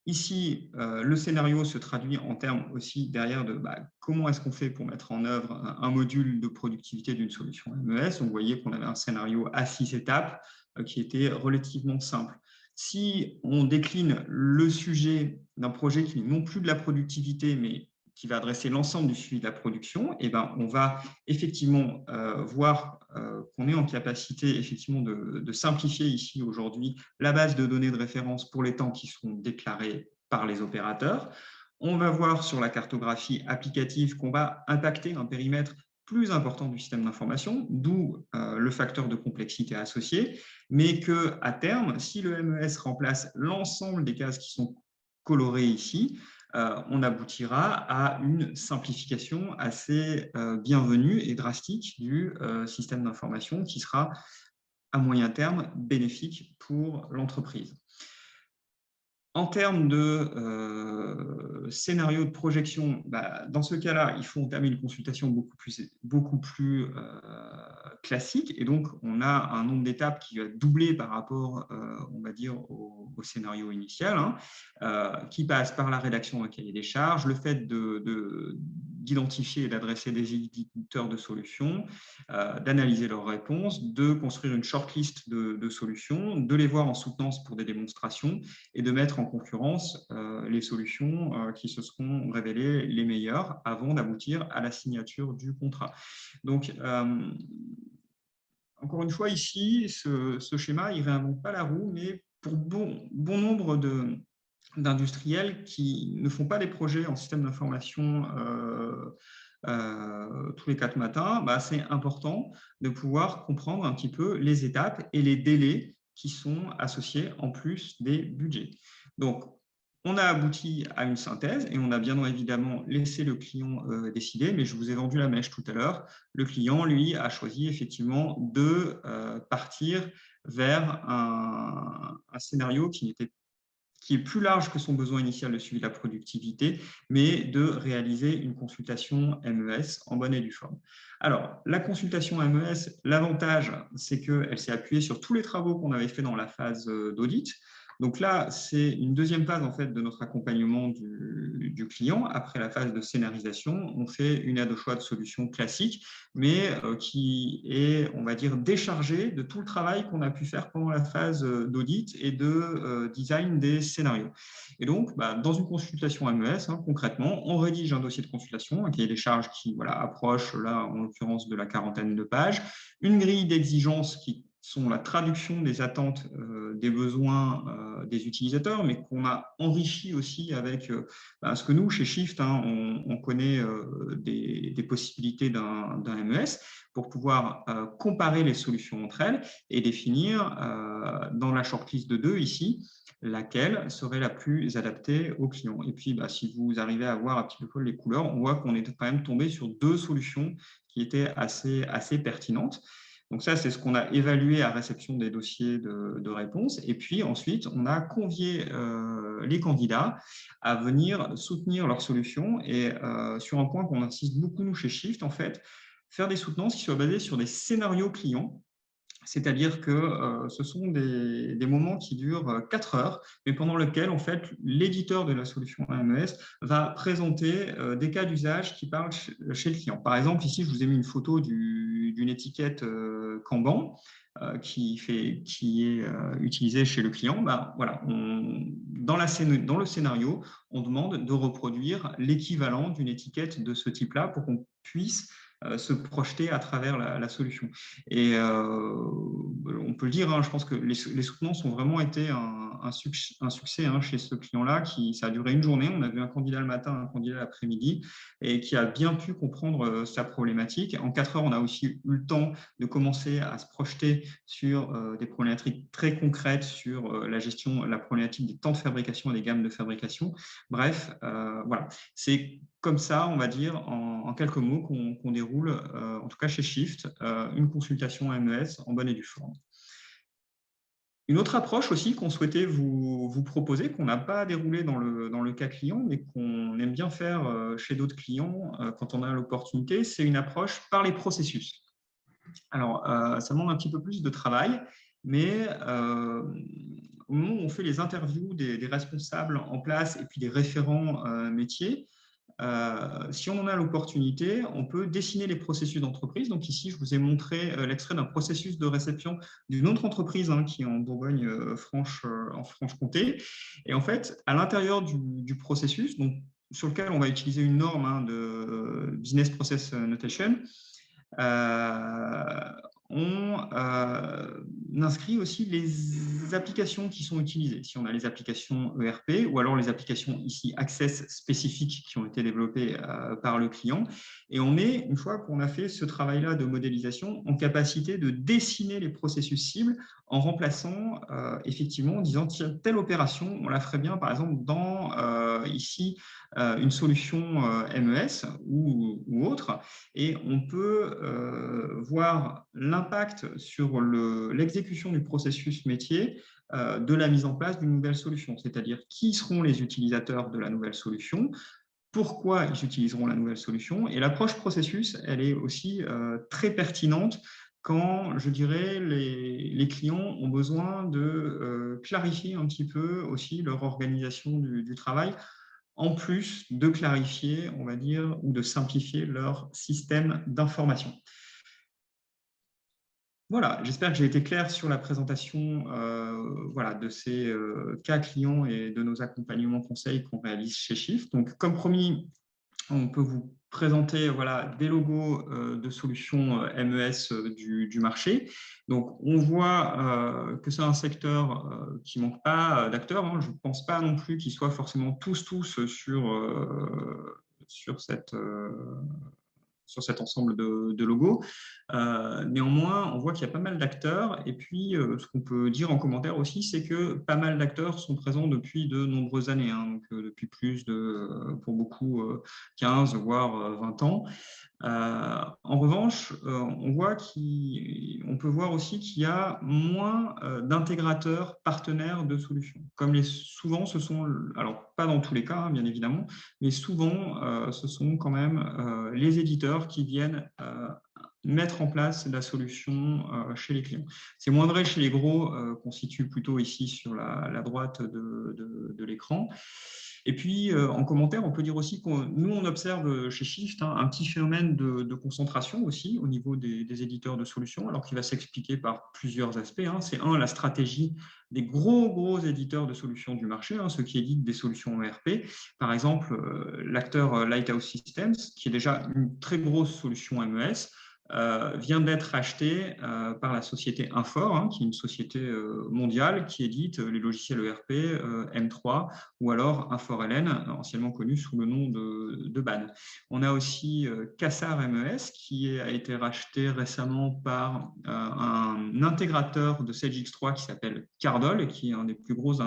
Ici, le scénario se traduit en termes aussi derrière de comment est-ce qu'on fait pour mettre en œuvre un module de productivité d'une solution MES. Donc, vous voyez qu'on avait un scénario à 6 étapes qui était relativement simple. Si on décline le sujet d'un projet qui n'est non plus de la productivité, mais qui va adresser l'ensemble du suivi de la production, et ben, on va effectivement voir qu'on est en capacité effectivement de simplifier ici aujourd'hui la base de données de référence pour les temps qui sont déclarés par les opérateurs. On va voir sur la cartographie applicative qu'on va impacter un périmètre plus important du système d'information, d'où le facteur de complexité associé, mais qu'à terme, si le MES remplace l'ensemble des cases qui sont colorées ici, on aboutira à une simplification assez bienvenue et drastique du système d'information qui sera à moyen terme bénéfique pour l'entreprise. En termes de scénario de projection, dans ce cas-là, il faut entamer une consultation beaucoup plus classique. Et donc, on a un nombre d'étapes qui va doubler par rapport, on va dire, au scénario initial, qui passe par la rédaction d'un cahier des charges, le fait d'identifier et d'adresser des éditeurs de solutions, d'analyser leurs réponses, de construire une shortlist de solutions, de les voir en soutenance pour des démonstrations et de mettre en concurrence les solutions qui se seront révélées les meilleures avant d'aboutir à la signature du contrat. Donc, encore une fois, ici, ce schéma, il ne réinvente pas la roue, mais pour bon nombre d'industriels qui ne font pas des projets en système d'information tous les 4 matins, c'est important de pouvoir comprendre un petit peu les étapes et les délais qui sont associés en plus des budgets. Donc, on a abouti à une synthèse et on a bien évidemment laissé le client décider, mais je vous ai vendu la mèche tout à l'heure. Le client, lui, a choisi effectivement de partir vers un scénario qui est plus large que son besoin initial de suivi de la productivité, mais de réaliser une consultation MES en bonne et due forme. Alors, la consultation MES, l'avantage, c'est qu'elle s'est appuyée sur tous les travaux qu'on avait fait dans la phase d'audit. Donc là, c'est une deuxième phase en fait, de notre accompagnement du client. Après la phase de scénarisation, on fait une aide au choix de solutions classique, mais qui est, on va dire, déchargée de tout le travail qu'on a pu faire pendant la phase d'audit et de design des scénarios. Et donc, dans une consultation MES, concrètement, on rédige un dossier de consultation, un cahier des charges qui approche, là, en l'occurrence, de la 40aine de pages, une grille d'exigences qui sont la traduction des attentes, des besoins des utilisateurs, mais qu'on a enrichi aussi avec ce que nous, chez Shift, on connaît des possibilités d'un MES pour pouvoir comparer les solutions entre elles et définir dans la shortlist de 2 ici, laquelle serait la plus adaptée aux clients. Et puis, si vous arrivez à voir un petit peu les couleurs, on voit qu'on est quand même tombé sur 2 solutions qui étaient assez pertinentes. Donc ça, c'est ce qu'on a évalué à réception des dossiers de réponse. Et puis ensuite, on a convié les candidats à venir soutenir leur solution. Et sur un point qu'on insiste beaucoup, nous, chez Shift, en fait, faire des soutenances qui soient basées sur des scénarios clients. C'est-à-dire que ce sont des moments qui durent 4 heures, mais pendant lesquels, en fait, l'éditeur de la solution MES va présenter des cas d'usage qui parlent chez le client. Par exemple, ici, je vous ai mis une photo d'une étiquette Kanban qui est utilisée chez le client. Voilà, dans le scénario, on demande de reproduire l'équivalent d'une étiquette de ce type-là pour qu'on puisse se projeter à travers la solution. Et on peut le dire, je pense que les soutenances ont vraiment été un succès chez ce client-là. Ça a duré une journée. On a vu un candidat le matin, un candidat l'après-midi, et qui a bien pu comprendre sa problématique. En 4 heures, on a aussi eu le temps de commencer à se projeter sur des problématiques très concrètes, sur la problématique des temps de fabrication et des gammes de fabrication. Bref, voilà. C'est comme ça, on va dire, en quelques mots, qu'on déroule, en tout cas chez Shift, une consultation MES en bonne et due forme. Une autre approche aussi qu'on souhaitait vous proposer, qu'on n'a pas déroulé dans le cas client, mais qu'on aime bien faire chez d'autres clients quand on a l'opportunité, c'est une approche par les processus. Alors, ça demande un petit peu plus de travail, mais au moment où on fait les interviews des responsables en place et puis des référents métiers, si on en a l'opportunité, on peut dessiner les processus d'entreprise. Donc ici, je vous ai montré l'extrait d'un processus de réception d'une autre entreprise qui est en Bourgogne en Franche-Comté. Et en fait, à l'intérieur du processus, donc sur lequel on va utiliser une norme de Business Process Notation. On inscrit aussi les applications qui sont utilisées. Si on a les applications ERP ou alors les applications ici Access spécifiques qui ont été développées par le client. Et on est, une fois qu'on a fait ce travail-là de modélisation, en capacité de dessiner les processus cibles en remplaçant effectivement, en disant tiens, telle opération, on la ferait bien par exemple dans ici une solution MES ou autre, et on peut voir l'impact sur l'exécution du processus métier de la mise en place d'une nouvelle solution, c'est-à-dire qui seront les utilisateurs de la nouvelle solution, pourquoi ils utiliseront la nouvelle solution. Et l'approche processus, elle est aussi très pertinente quand, je dirais, les clients ont besoin de clarifier un petit peu aussi leur organisation du travail, en plus de clarifier, on va dire, ou de simplifier leur système d'information. Voilà, j'espère que j'ai été clair sur la présentation voilà, de ces cas clients et de nos accompagnements conseils qu'on réalise chez Shift. Donc, comme promis, on peut vous présenter voilà, des logos de solutions MES du marché. Donc, on voit que c'est un secteur qui ne manque pas d'acteurs. Hein. Je ne pense pas non plus qu'ils soient forcément tous sur cet ensemble de logos. Néanmoins, on voit qu'il y a pas mal d'acteurs. Et puis, ce qu'on peut dire en commentaire aussi, c'est que pas mal d'acteurs sont présents depuis de nombreuses années, hein, donc depuis plus de, pour beaucoup, 15 voire 20 ans. En revanche, on peut voir aussi qu'il y a moins d'intégrateurs partenaires de solutions. Comme souvent, ce sont, alors pas dans tous les cas, hein, bien évidemment, mais souvent, ce sont quand même les éditeurs qui viennent mettre en place la solution chez les clients. C'est moins vrai chez les gros, qu'on situe plutôt ici sur la droite de l'écran. Et puis, en commentaire, on peut dire aussi que nous, on observe chez Shift un petit phénomène de concentration aussi au niveau des éditeurs de solutions, alors qu'il va s'expliquer par plusieurs aspects. Hein. C'est la stratégie des gros éditeurs de solutions du marché, hein, ceux qui éditent des solutions ERP. Par exemple, l'acteur Lighthouse Systems, qui est déjà une très grosse solution MES, vient d'être acheté par la société Infor, hein, qui est une société mondiale qui édite les logiciels ERP M3 ou alors Infor-LN, anciennement connu sous le nom de BAN. On a aussi Cassar MES qui a été racheté récemment par un intégrateur de Sage X3 qui s'appelle Cardol, qui est un des plus gros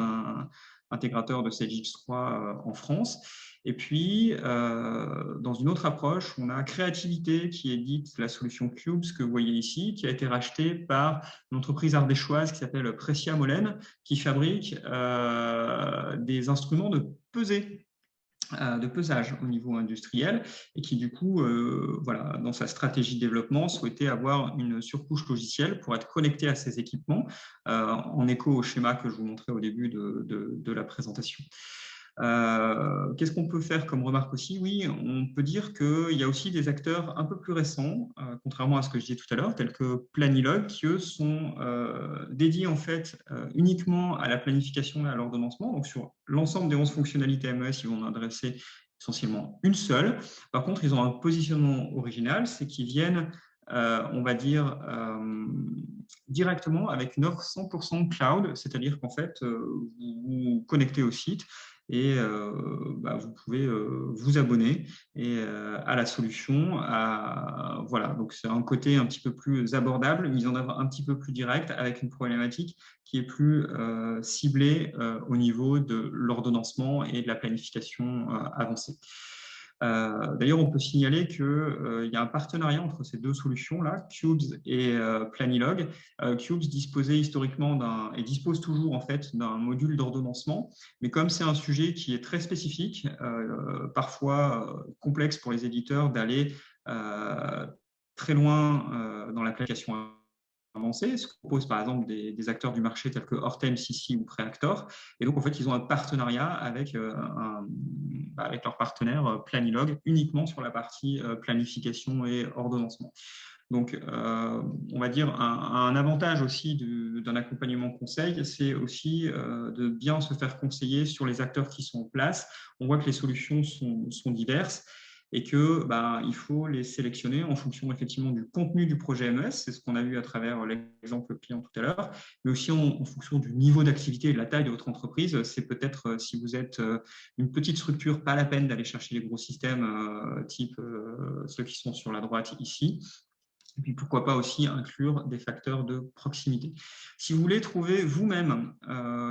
intégrateurs de Sage X3 en France. Et puis, dans une autre approche, on a Créativité qui édite la solution Cubes que vous voyez ici, qui a été rachetée par une entreprise ardéchoise qui s'appelle Precia Molène, qui fabrique des instruments de pesage au niveau industriel et qui, du coup, voilà, dans sa stratégie de développement, souhaitait avoir une surcouche logicielle pour être connecté à ces équipements, en écho au schéma que je vous montrais au début de la présentation. Qu'est-ce qu'on peut faire comme remarque aussi? Oui, on peut dire qu'il y a aussi des acteurs un peu plus récents, contrairement à ce que je disais tout à l'heure, tels que Planilog, qui eux sont dédiés en fait uniquement à la planification et à l'ordonnancement. Donc sur l'ensemble des 11 fonctionnalités MES, ils vont en adresser essentiellement une seule. Par contre, ils ont un positionnement original, c'est qu'ils viennent on va dire, directement avec une offre 100% cloud, c'est-à-dire qu'en fait, vous vous connectez au site et vous pouvez vous abonner à la solution. Voilà, donc c'est un côté un petit peu plus abordable, mise en œuvre un petit peu plus direct, avec une problématique qui est plus ciblée au niveau de l'ordonnancement et de la planification avancée. D'ailleurs, on peut signaler qu'il y a un partenariat entre ces deux solutions-là, Cubes et Planilog. Cubes disposait historiquement et dispose toujours en fait d'un module d'ordonnancement, mais comme c'est un sujet qui est très spécifique, parfois complexe pour les éditeurs d'aller très loin dans l'application avancée, ce que proposent par exemple des acteurs du marché tels que Hortem, Sissi ou Preactor. Et donc, en fait, ils ont un partenariat avec leur partenaire Planilog uniquement sur la partie planification et ordonnancement. Donc, on va dire un avantage aussi d'un accompagnement conseil, c'est aussi de bien se faire conseiller sur les acteurs qui sont en place. On voit que les solutions sont diverses et que il faut les sélectionner en fonction effectivement du contenu du projet MES, c'est ce qu'on a vu à travers l'exemple client tout à l'heure, mais aussi en fonction du niveau d'activité et de la taille de votre entreprise. C'est peut-être, si vous êtes une petite structure, pas la peine d'aller chercher les gros systèmes type ceux qui sont sur la droite ici. Et puis, pourquoi pas aussi inclure des facteurs de proximité. Si vous voulez trouver vous-même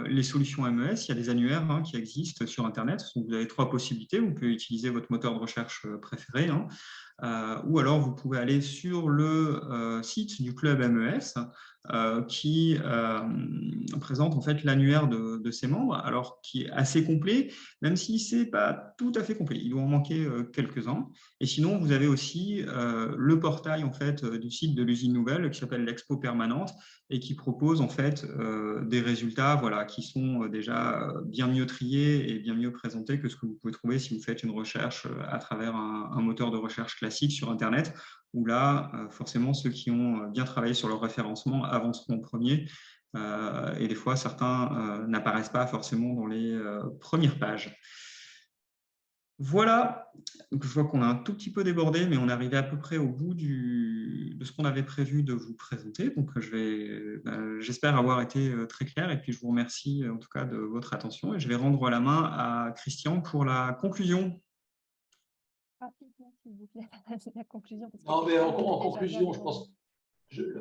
les solutions MES, il y a des annuaires qui existent sur Internet. Donc, vous avez 3 possibilités. Vous pouvez utiliser votre moteur de recherche préféré, ou alors vous pouvez aller sur le site du club MES qui présente en fait l'annuaire de ses membres, alors qui est assez complet, même si ce n'est pas tout à fait complet. Il doit en manquer quelques-uns. Et sinon, vous avez aussi le portail en fait du site de l'usine nouvelle qui s'appelle l'Expo permanente et qui propose en fait des résultats qui sont déjà bien mieux triés et bien mieux présentés que ce que vous pouvez trouver si vous faites une recherche à travers un moteur de recherche classique sur Internet, où là, forcément, ceux qui ont bien travaillé sur leur référencement avanceront en premier. Et des fois, certains n'apparaissent pas forcément dans les premières pages. Voilà, donc, je vois qu'on a un tout petit peu débordé, mais on est arrivé à peu près au bout de ce qu'on avait prévu de vous présenter. Donc, j'espère avoir été très clair et puis je vous remercie en tout cas de votre attention et je vais rendre la main à Christian pour la conclusion. Rapidement, s'il vous plaît, la conclusion. Non, mais en conclusion, je pense,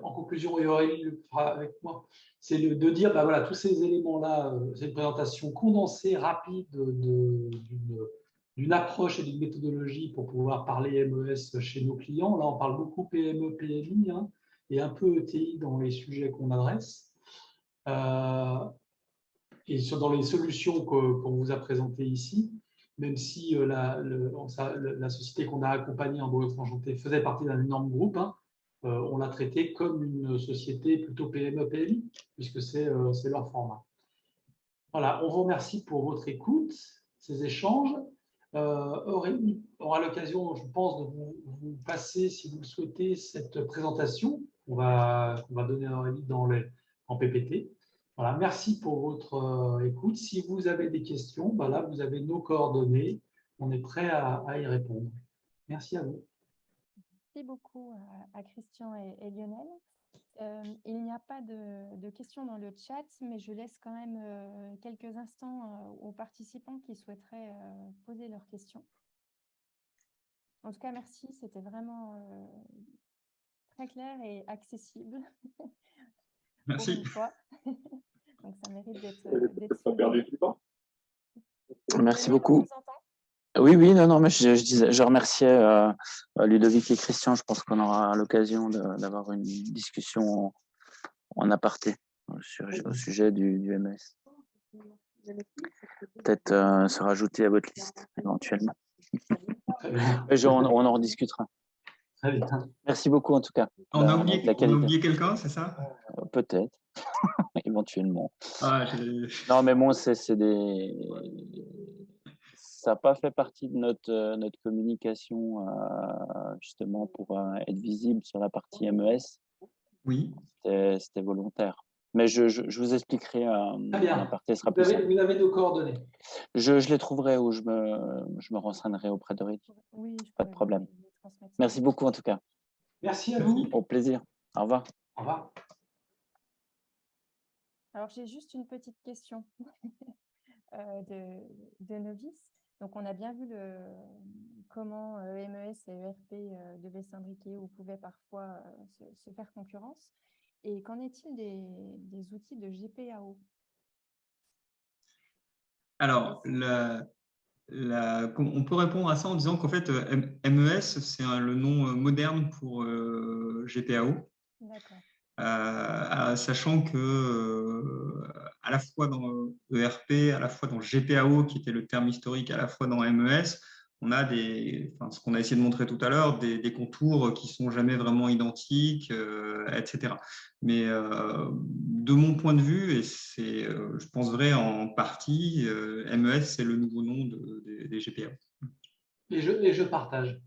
en conclusion, et Aurélie le fera avec moi, c'est de dire, voilà, tous ces éléments-là, c'est une présentation condensée, rapide d'une approche et d'une méthodologie pour pouvoir parler MES chez nos clients. Là, on parle beaucoup PME, PMI et un peu ETI dans les sujets qu'on adresse. Et dans les solutions qu'on vous a présentées ici, même si la société qu'on a accompagnée en Bourgogne-Franche-Comté faisait partie d'un énorme groupe, on l'a traité comme une société plutôt PME-PMI, puisque c'est leur format. Voilà, on vous remercie pour votre écoute, ces échanges. Aurélie aura l'occasion, je pense, de vous passer, si vous le souhaitez, cette présentation qu'on va donner à Aurélie en PPT. Voilà, merci pour votre écoute. Si vous avez des questions, là, vous avez nos coordonnées. On est prêt à y répondre. Merci à vous. Merci beaucoup à Christian et Lionel. Il n'y a pas de questions dans le chat, mais je laisse quand même quelques instants aux participants qui souhaiteraient poser leurs questions. En tout cas, merci. C'était vraiment très clair et accessible. Merci. Pour une fois. Donc, ça mérite d'être pas perdu du temps. Merci beaucoup. Oui, non, mais je remerciais Ludovic et Christian. Je pense qu'on aura l'occasion d'avoir une discussion en aparté au sujet du MES. Peut-être se rajouter à votre liste éventuellement. On en rediscutera. Très bien. Merci beaucoup en tout cas. On a oublié quelqu'un, c'est ça? Peut-être, éventuellement. Non, mais bon, ça n'a pas fait partie de notre communication justement pour être visible sur la partie MES. Oui. C'était volontaire. Mais je vous expliquerai la partie sera plus simple. Vous avez nos coordonnées. Je les trouverai ou je me renseignerai auprès de Aurélie. Oui, pas de problème. Merci beaucoup en tout cas. Merci à vous. Au plaisir. Au revoir. Au revoir. Alors, j'ai juste une petite question de novice. Donc, on a bien vu comment MES et ERP devaient s'imbriquer ou pouvaient parfois se faire concurrence. Et qu'en est-il des outils de GPAO? Alors, on peut répondre à ça en disant qu'en fait, MES, c'est le nom moderne pour GPAO. D'accord. Sachant que à la fois dans ERP, à la fois dans GPAO, qui était le terme historique, à la fois dans MES, on a ce qu'on a essayé de montrer tout à l'heure, des contours qui sont jamais vraiment identiques, etc. Mais de mon point de vue, et c'est, je pense vrai en partie, MES, c'est le nouveau nom des GPAO. Et je partage.